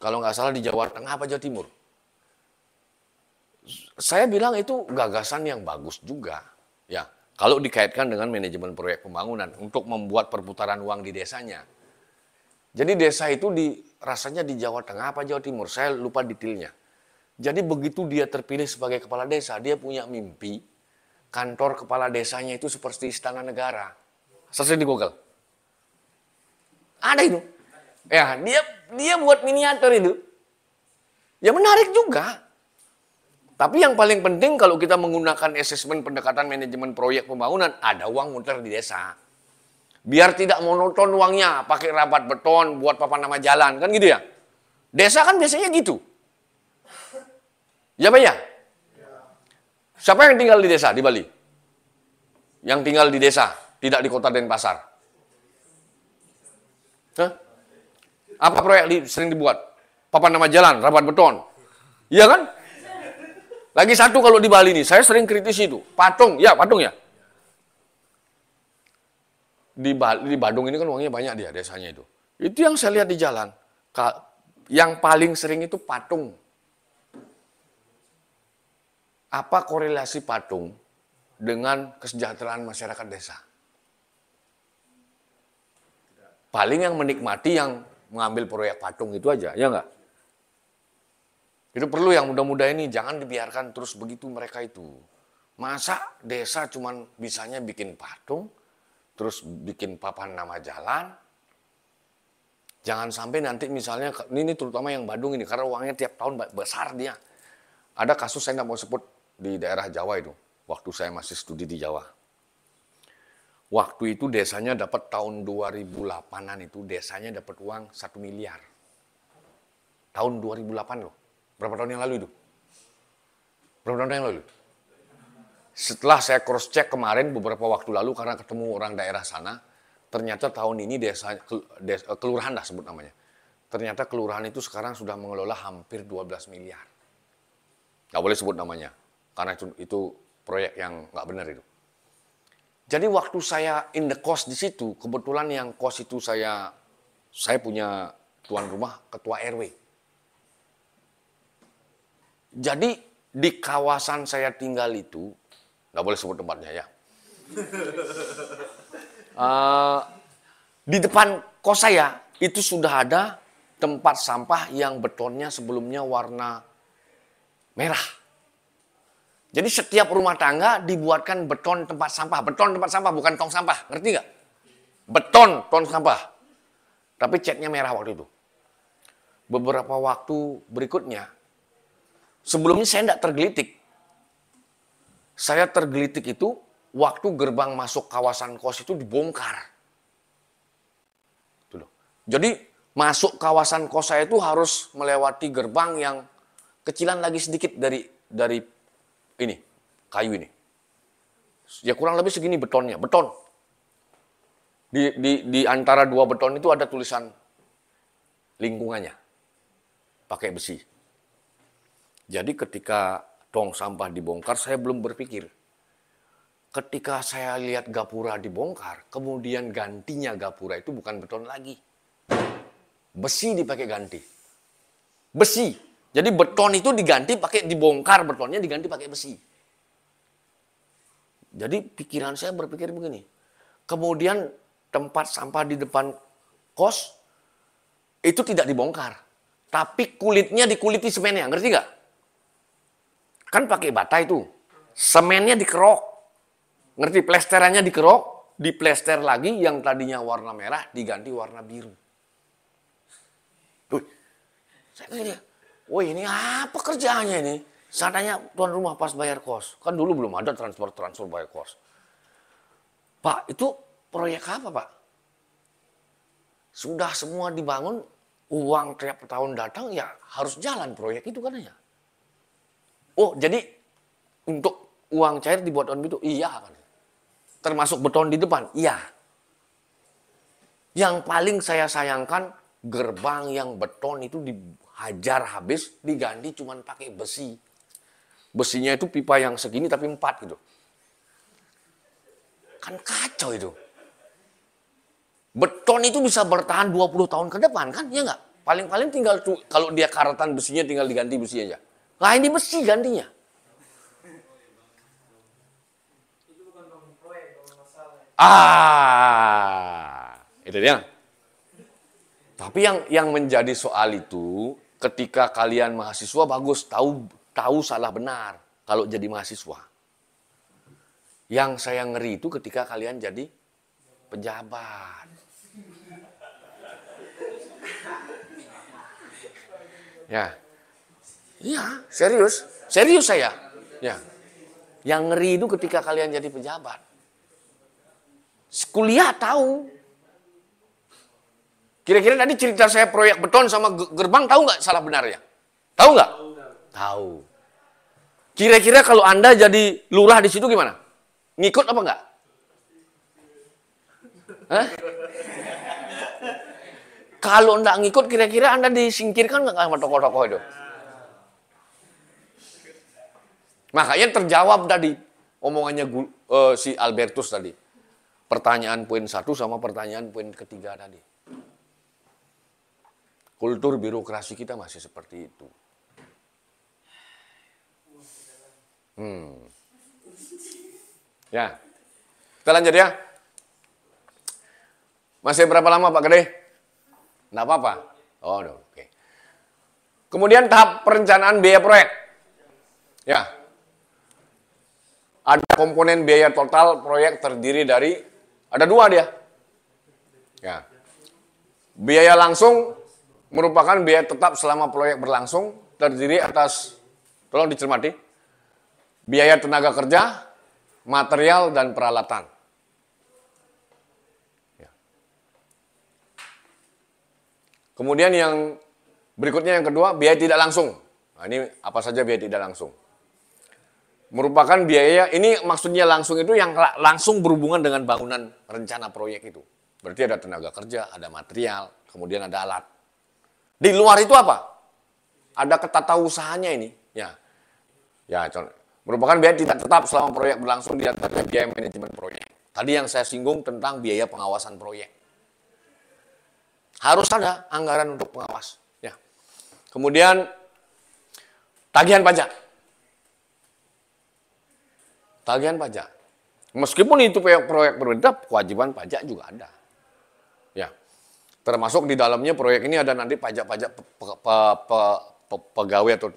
Kalau nggak salah di Jawa Tengah apa Jawa Timur. Saya bilang itu gagasan yang bagus juga. Ya, Kalau dikaitkan dengan manajemen proyek pembangunan untuk membuat perputaran uang di desanya. Jadi desa itu rasanya di Jawa Tengah apa Jawa Timur, saya lupa detailnya. Jadi begitu dia terpilih sebagai kepala desa, dia punya mimpi kantor kepala desanya itu seperti istana negara. Search di Google. Ada itu. Ya, dia buat miniatur itu. Ya menarik juga. Tapi yang paling penting kalau kita menggunakan asesmen pendekatan manajemen proyek pembangunan, ada uang muter di desa. Biar tidak monoton uangnya, pakai rabat beton, buat papan nama jalan, kan gitu ya. Desa kan biasanya gitu. Ya Pak ya? Siapa yang tinggal di desa di Bali? Yang tinggal di desa, tidak di kota Denpasar. Hah? Apa proyek sering dibuat? Papan nama jalan, rabat beton. Iya kan? Lagi satu kalau di Bali nih, saya sering kritisi itu. Patung ya. Di Badung ini kan uangnya banyak dia, desanya itu. Itu yang saya lihat di jalan. Yang paling sering itu patung. Apa korelasi patung dengan kesejahteraan masyarakat desa? Paling yang menikmati yang mengambil proyek patung itu aja, ya enggak? Itu perlu yang muda-muda ini, jangan dibiarkan terus begitu mereka itu. Masa desa cuman bisanya bikin patung, terus bikin papan nama jalan. Jangan sampai nanti misalnya, ini terutama yang Badung ini, karena uangnya tiap tahun besar dia. Ada kasus saya nggak mau sebut di daerah Jawa itu, waktu saya masih studi di Jawa. Waktu itu desanya dapat tahun 2008-an itu, desanya dapat uang 1 miliar. Tahun 2008 loh. Berapa tahun yang lalu itu? Berapa tahun yang lalu? Setelah saya cross check kemarin beberapa waktu lalu karena ketemu orang daerah sana, ternyata tahun ini kelurahan lah sebut namanya. Ternyata kelurahan itu sekarang sudah mengelola hampir 12 miliar. Nggak boleh sebut namanya, karena itu proyek yang nggak benar itu. Jadi waktu saya in the cost di situ, kebetulan yang cost itu saya punya tuan rumah, ketua RW. Jadi di kawasan saya tinggal itu, nggak boleh sebut tempatnya ya. Di depan kos saya itu sudah ada tempat sampah yang betonnya sebelumnya warna merah. Jadi setiap rumah tangga dibuatkan beton tempat sampah. Beton tempat sampah, bukan tong sampah. Ngerti nggak? Beton tong sampah. Tapi catnya merah waktu itu. Beberapa waktu berikutnya, sebelumnya saya tidak tergelitik. Saya tergelitik itu waktu gerbang masuk kawasan kos itu dibongkar. Itu loh. Jadi masuk kawasan kos saya itu harus melewati gerbang yang kecilan lagi sedikit dari ini, kayu ini. Ya kurang lebih segini betonnya, beton. Di antara dua beton itu ada tulisan lingkungannya, pakai besi. Jadi ketika tong sampah dibongkar, saya belum berpikir. Ketika saya lihat gapura dibongkar, kemudian gantinya gapura itu bukan beton lagi. Besi dipakai ganti. Besi. Jadi beton itu diganti pakai dibongkar, betonnya diganti pakai besi. Jadi pikiran saya berpikir begini. Kemudian tempat sampah di depan kos itu tidak dibongkar. Tapi kulitnya dikuliti semennya, ngerti nggak? Kan pakai bata itu. Semennya dikerok. Ngerti? Plesterannya dikerok, diplester lagi yang tadinya warna merah diganti warna biru. Tuh. Saya kira, wah ini apa kerjaannya ini? Saya tanya tuan rumah pas bayar kos. Kan dulu belum ada transfer bayar kos. Pak, itu proyek apa Pak? Sudah semua dibangun, uang tiap tahun datang ya harus jalan proyek itu katanya. Oh jadi untuk uang cair dibuat on itu? Iya kan. Termasuk beton di depan? Iya. Yang paling saya sayangkan gerbang yang beton itu dihajar habis, diganti cuman pakai besi. Besinya itu pipa yang segini tapi 4 gitu. Kan kacau itu. Beton itu bisa bertahan 20 tahun ke depan kan, ya nggak? Paling-paling tinggal kalau dia karatan besinya tinggal diganti besi aja. Nah ini besi gantinya. Itu dia. Tapi yang menjadi soal itu, ketika kalian mahasiswa bagus, tahu salah benar kalau jadi mahasiswa. Yang saya ngeri itu ketika kalian jadi pejabat. Ya. Iya, serius. Serius saya. Ya. Yang ngeri itu ketika kalian jadi pejabat. Kuliah tahu. Kira-kira tadi cerita saya proyek beton sama gerbang, tahu nggak salah benarnya? Tahu nggak? Tahu. Kira-kira kalau Anda jadi lurah di situ gimana? Ngikut apa enggak? Hah? Kalau enggak ngikut, kira-kira Anda disingkirkan nggak sama tokoh-tokoh itu? Makanya terjawab tadi omongannya si Albertus tadi. Pertanyaan poin 1 sama pertanyaan poin ketiga tadi. Kultur birokrasi kita masih seperti itu. Ya, kita lanjut ya. Masih berapa lama Pak Gede? Nggak apa-apa. Oh, oke. Kemudian tahap perencanaan biaya proyek. Ya. Ada komponen biaya total proyek terdiri dari, ada 2 dia. Ya. Biaya langsung merupakan biaya tetap selama proyek berlangsung, terdiri atas, tolong dicermati, biaya tenaga kerja, material, dan peralatan. Ya. Kemudian yang berikutnya yang kedua, biaya tidak langsung. Nah, ini apa saja biaya tidak langsung? Merupakan biaya, ini maksudnya langsung itu yang langsung berhubungan dengan bangunan rencana proyek itu. Berarti ada tenaga kerja, ada material, kemudian ada alat. Di luar itu apa? Ada ketatausahaannya ini. Ya, merupakan biaya tidak tetap selama proyek berlangsung, di antaranya biaya manajemen proyek. Tadi yang saya singgung tentang biaya pengawasan proyek. Harus ada anggaran untuk pengawas. Ya. Kemudian tagihan pajak. Tagihan pajak. Meskipun itu proyek pemerintah, kewajiban pajak juga ada. Ya. Termasuk di dalamnya proyek ini ada nanti pajak-pajak pegawai atau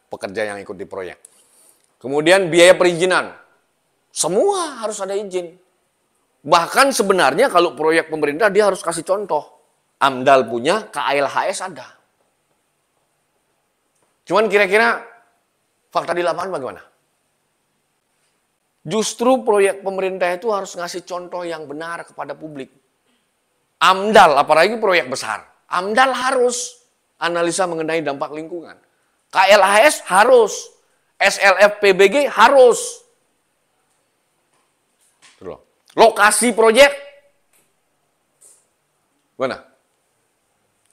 pekerja yang ikut di proyek. Kemudian biaya perizinan. Semua harus ada izin. Bahkan sebenarnya kalau proyek pemerintah dia harus kasih contoh. AMDAL punya, KLHS ada. Cuman kira-kira fakta di lapangan bagaimana? Justru proyek pemerintah itu harus ngasih contoh yang benar kepada publik. AMDAL, apalagi proyek besar. AMDAL harus analisa mengenai dampak lingkungan. KLHS harus. SLF PBG harus. Lokasi proyek. Mana?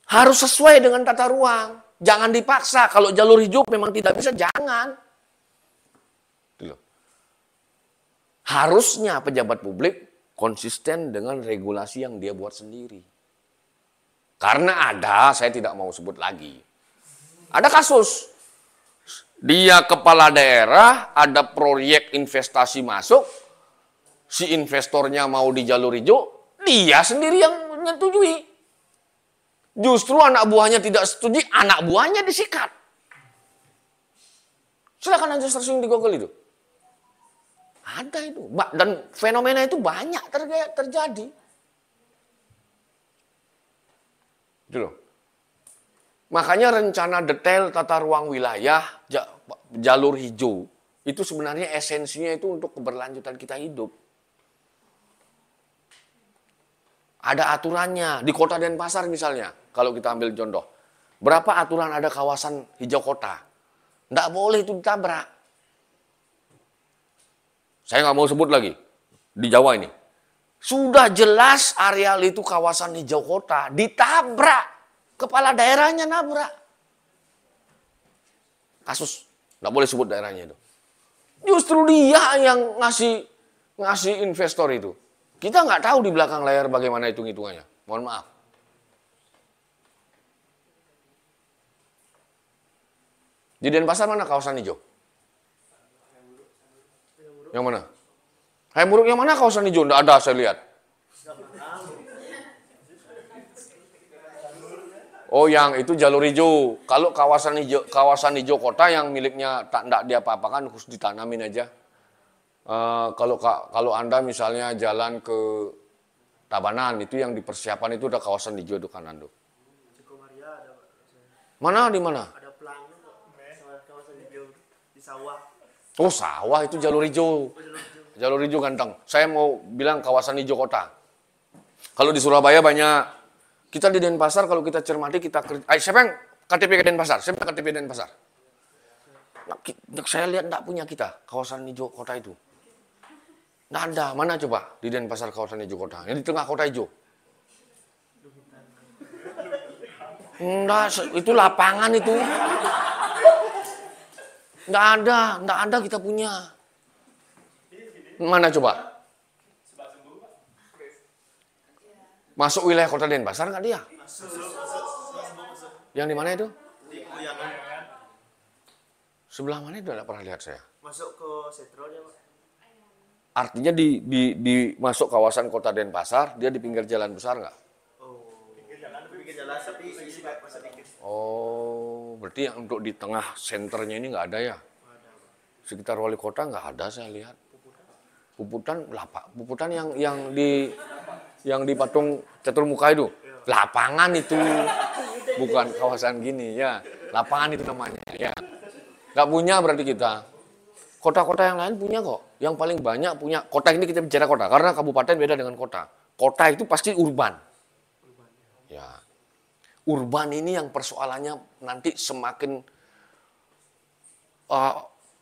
Harus sesuai dengan tata ruang. Jangan dipaksa. Kalau jalur hijau memang tidak bisa, jangan. Harusnya pejabat publik konsisten dengan regulasi yang dia buat sendiri. Karena ada, saya tidak mau sebut lagi. Ada kasus. Dia kepala daerah, ada proyek investasi masuk, si investornya mau di jalur hijau, dia sendiri yang menyetujui. Justru anak buahnya tidak setuju, anak buahnya disikat. Silakan aja searching di Google itu. Ada itu. Dan fenomena itu banyak terjadi. Gitu loh. Makanya rencana detail tata ruang wilayah, jalur hijau, itu sebenarnya esensinya itu untuk keberlanjutan kita hidup. Ada aturannya. Di kota Denpasar misalnya, kalau kita ambil contoh. Berapa aturan ada kawasan hijau kota? Nggak boleh itu ditabrak. Saya nggak mau sebut lagi. Di Jawa ini. Sudah jelas areal itu kawasan hijau kota. Ditabrak. Kepala daerahnya nabrak. Kasus. Nggak boleh sebut daerahnya itu. Justru dia yang ngasih investor itu. Kita nggak tahu di belakang layar bagaimana hitung-hitungannya. Mohon maaf. Di Denpasar mana kawasan hijau? Yang mana? Hayam Buruk yang mana kawasan hijau? Nggak ada saya lihat. Oh, yang itu jalur hijau. Kalau kawasan hijau kota yang miliknya tak diapa-apakan, khusus ditanamin aja. Kalau Anda misalnya jalan ke Tabanan, itu yang dipersiapan itu udah kawasan hijau itu kanan tuh. Cikomaria ada Pak. Mana di mana? Ada Pelangi kok. Kawasan hijau di sawah. Oh, sawah itu jalur hijau. Jalur hijau ganteng. Saya mau bilang kawasan hijau kota. Kalau di Surabaya banyak. Kita di Denpasar kalau kita cermati kita siapa yang KTP ke Denpasar? Siapa yang KTP Denpasar? Saya lihat enggak punya kita kawasan hijau kota itu. Nggak ada. Mana coba di Denpasar kawasan hijau kota? Yang di tengah kota hijau. Enggak, itu lapangan itu. Enggak ada kita punya. Mana coba? Masuk wilayah kota Denpasar nggak dia? Yang di mana itu? Di Kuyangan. Sebelah mana itu? Nggak pernah lihat saya. Masuk ke Setro dia Pak. Artinya di masuk kawasan kota Denpasar, dia di pinggir jalan besar nggak? Oh, pinggir jalan tapi isi pasar dikit. Oh, berarti yang untuk di tengah senternya ini nggak ada ya? Sekitar wali kota nggak ada saya lihat. Puputan yang di patung catur muka itu. Lapangan itu. Bukan kawasan gini ya. Lapangan itu namanya ya. Nggak punya berarti kita. Kota-kota yang lain punya kok. Yang paling banyak punya. Kota ini kita bicara kota. Karena kabupaten beda dengan kota. Kota itu pasti urban. Ya. Urban ini yang persoalannya nanti semakin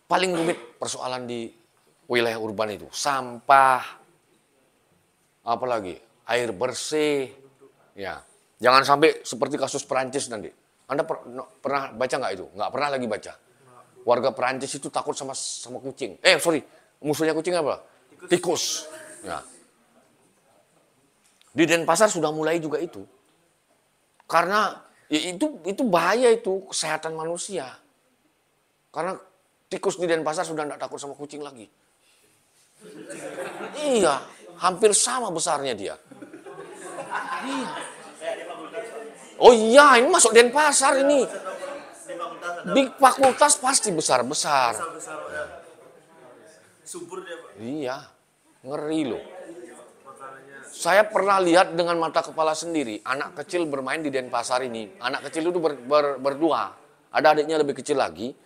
paling rumit persoalan di wilayah urban itu. Sampah, apalagi air bersih, ya. Jangan sampai seperti kasus Perancis nanti. Anda pernah baca nggak itu? Nggak pernah lagi baca. Warga Perancis itu takut sama kucing. Musuhnya kucing apa? Tikus. Ya. Di Denpasar sudah mulai juga itu. Karena ya itu bahaya itu kesehatan manusia. Karena tikus di Denpasar sudah tidak takut sama kucing lagi. Iya, hampir sama besarnya dia. Iya. Oh iya, ini masuk Denpasar ini. Di fakultas pasti besar-besar. Subur dia Pak. Iya, ngeri loh. Saya pernah lihat dengan mata kepala sendiri, anak kecil bermain di Denpasar ini. Anak kecil itu berdua, ada adiknya lebih kecil lagi.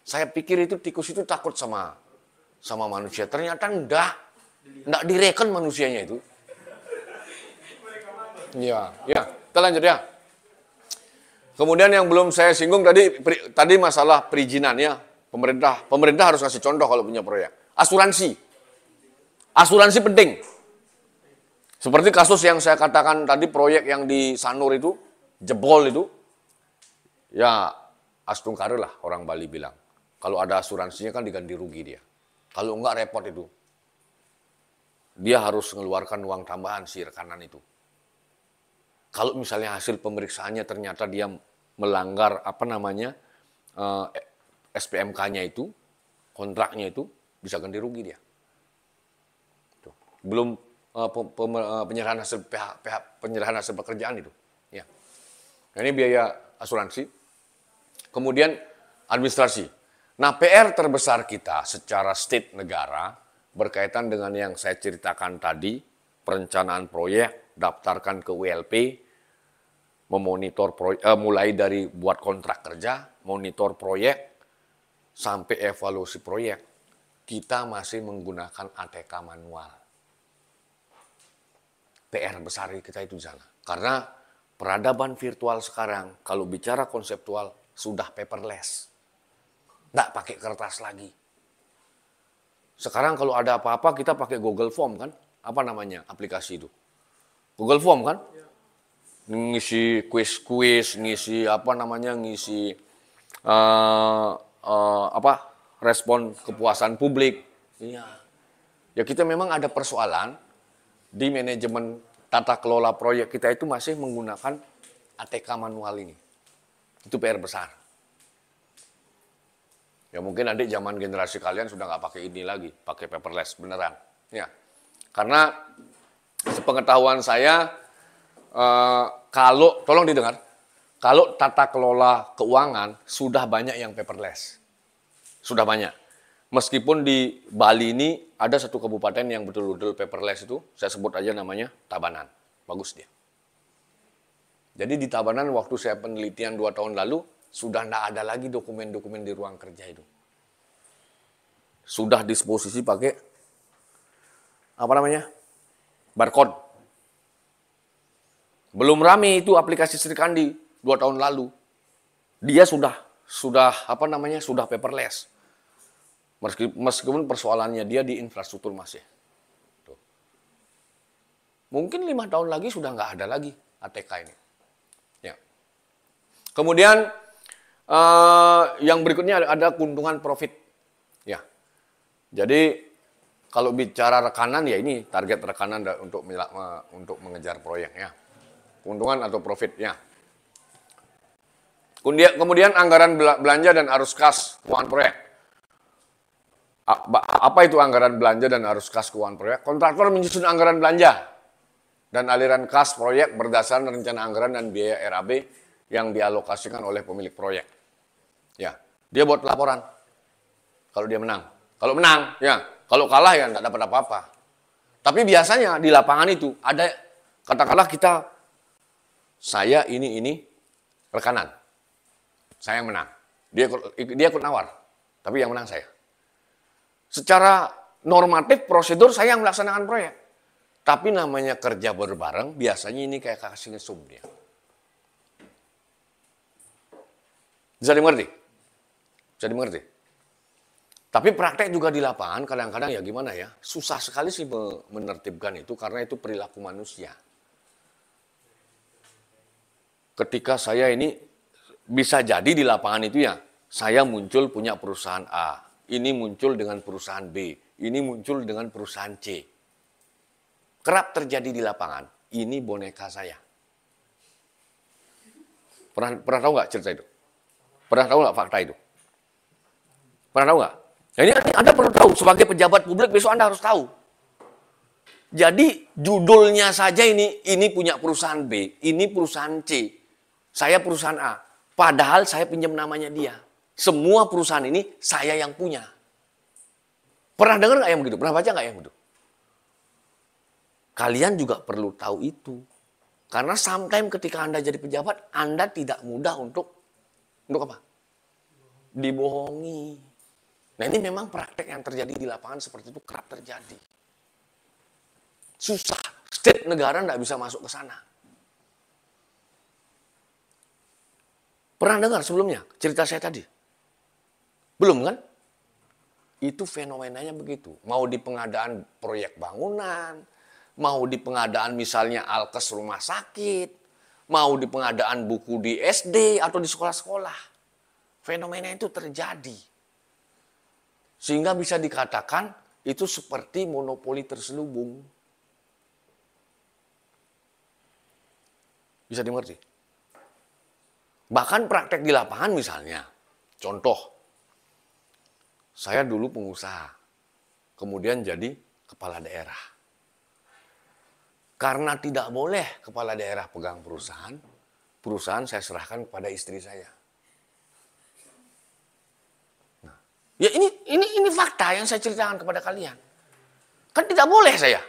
Saya pikir itu tikus itu takut sama manusia. Ternyata enggak direken manusianya itu. Iya, kita lanjut ya. Kemudian yang belum saya singgung tadi masalah perizinan ya. Pemerintah harus kasih contoh kalau punya proyek. Asuransi penting. Seperti kasus yang saya katakan tadi, proyek yang di Sanur itu, jebol itu, ya astungkare lah orang Bali bilang. Kalau ada asuransinya kan diganti rugi dia. Kalau enggak repot itu. Dia harus mengeluarkan uang tambahan si rekanan itu. Kalau misalnya hasil pemeriksaannya ternyata dia melanggar SPMK-nya itu, kontraknya itu, bisa ganti rugi dia. Tuh. Belum penyerahan hasil pekerjaan itu. Ya. Nah, ini biaya asuransi. Kemudian administrasi. Nah, PR terbesar kita secara state negara berkaitan dengan yang saya ceritakan tadi, perencanaan proyek, daftarkan ke WLP, memonitor proyek, mulai dari buat kontrak kerja, monitor proyek, sampai evaluasi proyek. Kita masih menggunakan ATK manual. PR besar kita itu di sana. Karena peradaban virtual sekarang, kalau bicara konseptual, sudah paperless. Nggak pakai kertas lagi. Sekarang kalau ada apa-apa, kita pakai Google Form kan? Apa namanya aplikasi itu? Google Form kan? Ngisi kuis-kuis, ngisi respon kepuasan publik. Iya. Ya kita memang ada persoalan di manajemen tata kelola proyek kita itu masih menggunakan ATK manual ini. Itu PR besar. Ya mungkin nanti zaman generasi kalian sudah nggak pakai ini lagi, pakai paperless beneran. Ya, karena sepengetahuan saya, kalau, tolong didengar, kalau tata kelola keuangan sudah banyak yang paperless. Sudah banyak. Meskipun di Bali ini ada satu kabupaten yang betul-betul paperless itu, saya sebut aja namanya Tabanan. Bagus dia. Jadi di Tabanan waktu saya penelitian 2 tahun lalu, sudah tidak ada lagi dokumen-dokumen di ruang kerja itu. Sudah disposisi pakai, apa namanya, barcode. Belum rame itu aplikasi Sri Kandi 2 tahun lalu. Dia sudah paperless. Meskipun persoalannya dia di infrastruktur masih. Tuh. Mungkin 5 tahun lagi sudah nggak ada lagi ATK ini. Ya. Kemudian yang berikutnya ada keuntungan profit. Ya. Jadi kalau bicara rekanan ya ini target rekanan untuk mengejar proyek ya. Keuntungan atau profit ya. Kemudian anggaran belanja dan arus kas keuangan proyek. Apa itu anggaran belanja dan arus kas keuangan proyek? Kontraktor menyusun anggaran belanja dan aliran kas proyek berdasarkan rencana anggaran dan biaya RAB yang dialokasikan oleh pemilik proyek. Ya, dia buat laporan. Kalau dia menang. Kalau menang, ya. Kalau kalah ya nggak dapat apa-apa. Tapi biasanya di lapangan itu ada, katakanlah saya ini rekanan. Saya yang menang. Dia ikut nawar. Tapi yang menang saya. Secara normatif prosedur saya yang melaksanakan proyek. Tapi namanya kerja berbareng, biasanya ini kayak kasih ngesum dia. Bisa dimengerti? Bisa dimengerti? Tapi praktek juga di lapangan kadang-kadang ya gimana ya, susah sekali sih menertibkan itu karena itu perilaku manusia. Ketika saya ini bisa jadi di lapangan itu ya, saya muncul punya perusahaan A. Ini muncul dengan perusahaan B, ini muncul dengan perusahaan C. Kerap terjadi di lapangan, ini boneka saya. Pernah tahu nggak cerita itu? Pernah tahu nggak fakta itu? Pernah tahu nggak? Nah, ini Anda perlu tahu, sebagai pejabat publik besok Anda harus tahu. Jadi judulnya saja ini punya perusahaan B, ini perusahaan C, saya perusahaan A. Padahal saya pinjam namanya dia. Semua perusahaan ini saya yang punya. Pernah dengar nggak yang begitu? Pernah baca nggak yang begitu? Kalian juga perlu tahu itu. Karena sometimes ketika Anda jadi pejabat, Anda tidak mudah untuk apa? Dibohongi. Nah ini memang praktek yang terjadi di lapangan seperti itu kerap terjadi. Susah. State negara nggak bisa masuk ke sana. Pernah dengar sebelumnya cerita saya tadi? Belum kan? Itu fenomenanya begitu. Mau di pengadaan proyek bangunan, mau di pengadaan misalnya alkes rumah sakit, mau di pengadaan buku di SD atau di sekolah-sekolah. Fenomena itu terjadi. Sehingga bisa dikatakan itu seperti monopoli terselubung. Bisa dimengerti? Bahkan praktek di lapangan misalnya, contoh, saya dulu pengusaha, kemudian jadi kepala daerah. Karena tidak boleh kepala daerah pegang perusahaan saya serahkan kepada istri saya. Nah, ya ini fakta yang saya ceritakan kepada kalian. Kan tidak boleh saya.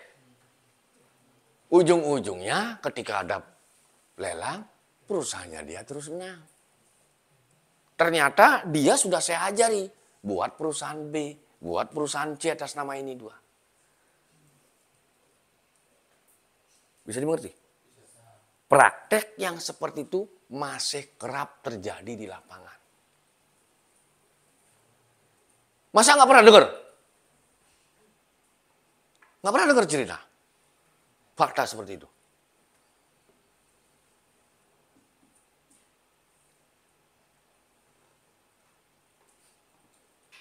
Ujung-ujungnya ketika ada lelang, perusahaannya dia terus menang. Ternyata dia sudah saya ajari. Buat perusahaan B, buat perusahaan C atas nama ini dua. Bisa dimengerti? Praktek yang seperti itu masih kerap terjadi di lapangan. Masa nggak pernah dengar? Nggak pernah dengar cerita? Fakta seperti itu.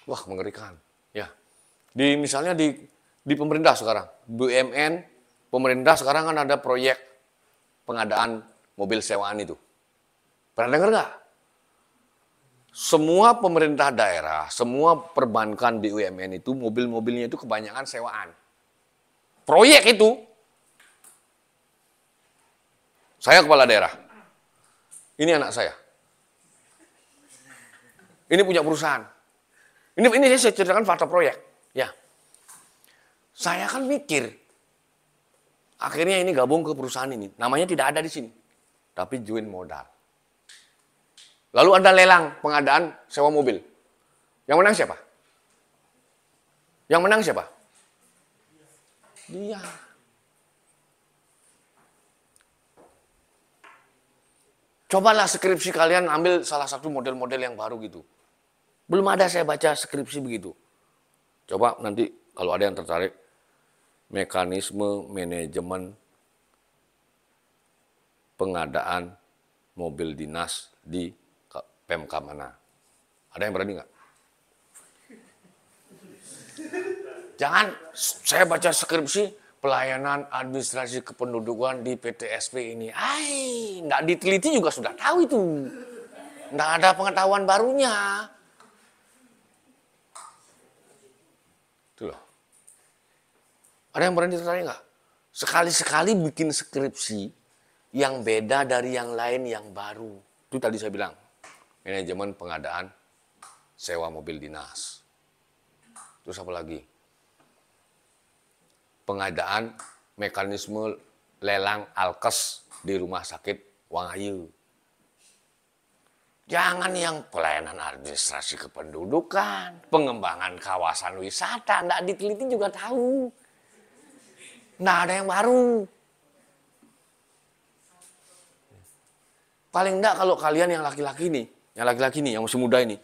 Wah, mengerikan. Ya. Misalnya di pemerintah sekarang, BUMN, pemerintah sekarang kan ada proyek pengadaan mobil sewaan itu. Pernah dengar nggak? Semua pemerintah daerah, semua perbankan BUMN itu, mobil-mobilnya itu kebanyakan sewaan. proyek itu, saya kepala daerah, ini anak saya, ini punya perusahaan, ini saya ceritakan fakta proyek, ya. Saya kan mikir, akhirnya ini gabung ke perusahaan ini, namanya tidak ada di sini, tapi join modal. Lalu ada lelang pengadaan sewa mobil, yang menang siapa? Yang menang siapa? Dia. Cobalah skripsi kalian ambil salah satu model-model yang baru gitu. Belum ada saya baca skripsi begitu. Coba nanti kalau ada yang tertarik, mekanisme manajemen pengadaan mobil dinas di Pemka mana. Ada yang berani nggak? Jangan saya baca skripsi pelayanan administrasi kependudukan di PTSP ini. Nggak diteliti juga sudah tahu itu. Nggak ada pengetahuan barunya. Itu loh. Ada yang berani tertarik nggak? Sekali-sekali bikin skripsi yang beda dari yang lain yang baru. Itu tadi saya bilang, manajemen pengadaan sewa mobil dinas. Terus apa lagi? Pengadaan mekanisme lelang alkes di rumah sakit Wangayu. Jangan yang pelayanan administrasi kependudukan, pengembangan kawasan wisata, nggak diteliti juga tahu. Nggak ada yang baru. Paling enggak kalau kalian yang laki-laki nih, yang masih muda ini,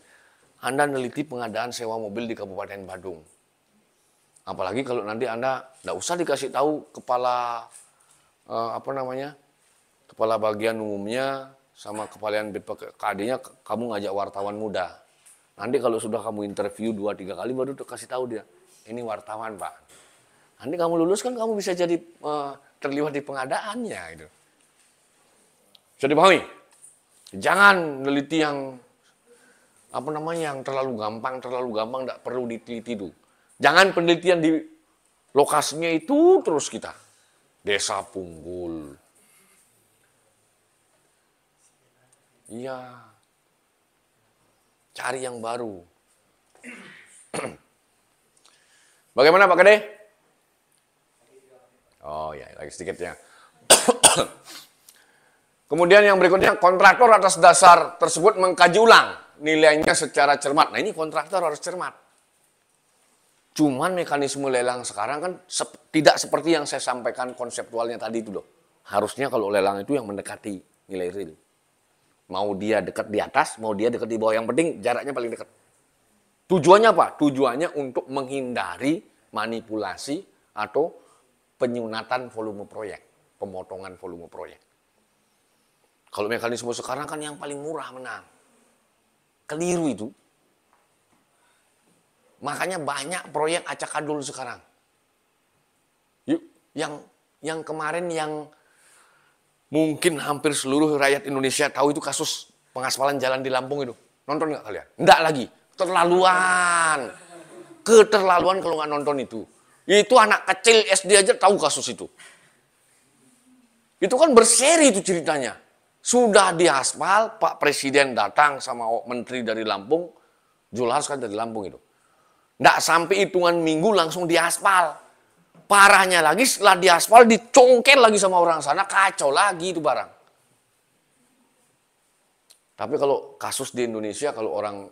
Anda neliti pengadaan sewa mobil di Kabupaten Badung. Apalagi kalau nanti Anda nggak usah dikasih tahu kepala kepala bagian umumnya sama kepala BPKD-nya, kamu ngajak wartawan muda. Nanti kalau sudah kamu interview 2-3 kali baru kasih tahu dia, ini wartawan Pak. Nanti kamu lulus kan kamu bisa jadi terlibat di pengadaannya gitu. Bisa dipahami? Jangan neliti yang yang terlalu gampang nggak perlu diteliti itu. Jangan penelitian di lokasinya itu terus kita. Desa Punggul. Iya. Cari yang baru. Bagaimana Pak Kade? Oh ya, lagi sedikit ya. Kemudian yang berikutnya, kontraktor atas dasar tersebut mengkaji ulang nilainya secara cermat. Nah ini kontraktor harus cermat. Cuman mekanisme lelang sekarang kan tidak seperti yang saya sampaikan konseptualnya tadi itu loh. Harusnya kalau lelang itu yang mendekati nilai real. Mau dia dekat di atas, mau dia dekat di bawah. Yang penting jaraknya paling dekat. Tujuannya apa? Tujuannya untuk menghindari manipulasi atau penyunatan volume proyek. Pemotongan volume proyek. Kalau mekanisme sekarang kan yang paling murah menang. Keliru itu. Makanya banyak proyek acak-adul sekarang. Yuk, yang kemarin yang mungkin hampir seluruh rakyat Indonesia tahu itu kasus pengaspalan jalan di Lampung itu. Nonton nggak kalian? Nggak lagi. Keterlaluan kalau nggak nonton itu. Itu anak kecil SD aja tahu kasus itu. Itu kan berseri itu ceritanya. Sudah diaspal, Pak Presiden datang sama menteri dari Lampung, Zulhas kan dari Lampung itu. Nggak sampai hitungan minggu langsung diaspal. Parahnya lagi setelah diaspal dicongkel lagi sama orang sana, kacau lagi itu barang. Tapi kalau kasus di Indonesia, kalau orang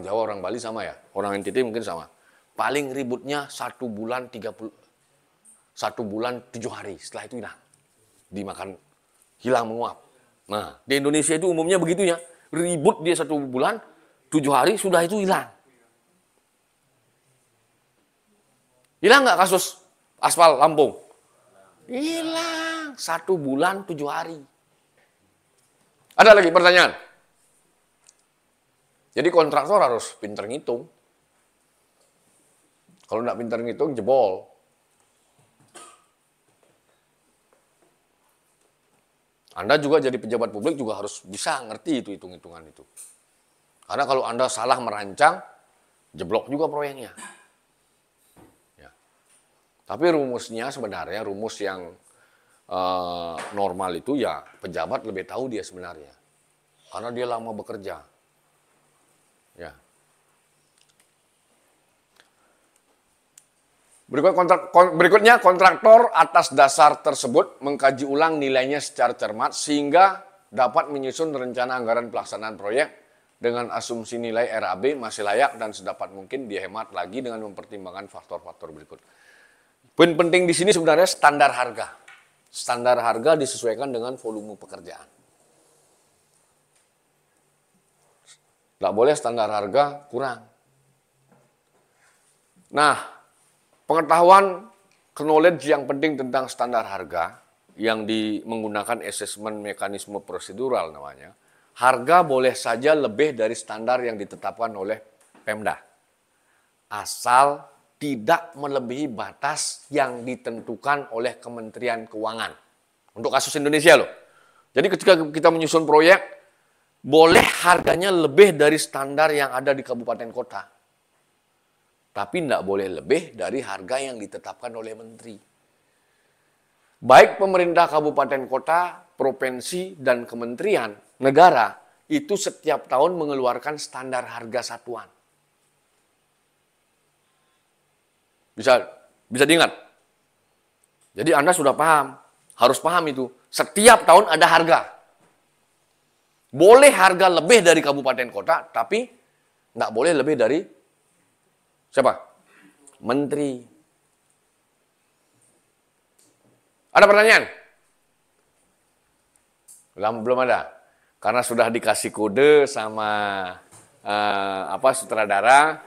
Jawa, orang Bali sama ya, orang NTT mungkin sama. Paling ributnya 1 bulan 7 hari, setelah itu hilang menguap. Nah, di Indonesia itu umumnya begitu ya, ribut dia 1 bulan, 7 hari sudah itu hilang. Hilang nggak kasus aspal Lampung? Hilang. 1 bulan 7 hari. Ada lagi pertanyaan? Jadi kontraktor harus pinter ngitung. Kalau nggak pinter ngitung, jebol. Anda juga jadi pejabat publik juga harus bisa ngerti itu hitung-hitungan itu. Karena kalau Anda salah merancang, jeblok juga proyeknya. Tapi rumusnya sebenarnya rumus yang normal itu ya pejabat lebih tahu dia sebenarnya. Karena dia lama bekerja. Ya. Berikutnya kontraktor atas dasar tersebut mengkaji ulang nilainya secara cermat sehingga dapat menyusun rencana anggaran pelaksanaan proyek dengan asumsi nilai RAB masih layak dan sedapat mungkin dihemat lagi dengan mempertimbangkan faktor-faktor berikut. Poin penting di sini sebenarnya standar harga. Standar harga disesuaikan dengan volume pekerjaan. Tidak boleh standar harga kurang. Nah, pengetahuan knowledge yang penting tentang standar harga yang menggunakan assessment mekanisme prosedural namanya, harga boleh saja lebih dari standar yang ditetapkan oleh Pemda. Asal tidak melebihi batas yang ditentukan oleh Kementerian Keuangan. Untuk kasus Indonesia loh. Jadi ketika kita menyusun proyek, boleh harganya lebih dari standar yang ada di kabupaten kota. Tapi tidak boleh lebih dari harga yang ditetapkan oleh menteri. Baik pemerintah kabupaten kota, provinsi, dan kementerian negara itu setiap tahun mengeluarkan standar harga satuan. Bisa diingat. Jadi Anda sudah paham, harus paham itu. Setiap tahun ada harga. Boleh harga lebih dari kabupaten kota, tapi tidak boleh lebih dari siapa? Menteri. Ada pertanyaan? Belum ada. Karena sudah dikasih kode sama sutradara.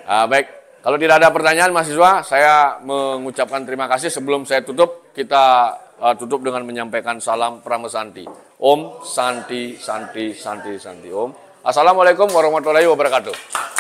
Baik, kalau tidak ada pertanyaan mahasiswa, saya mengucapkan terima kasih. Sebelum saya tutup, kita tutup dengan menyampaikan salam Pramesanti. Om Santi Santi Santi Santi Om. Assalamualaikum warahmatullahi wabarakatuh.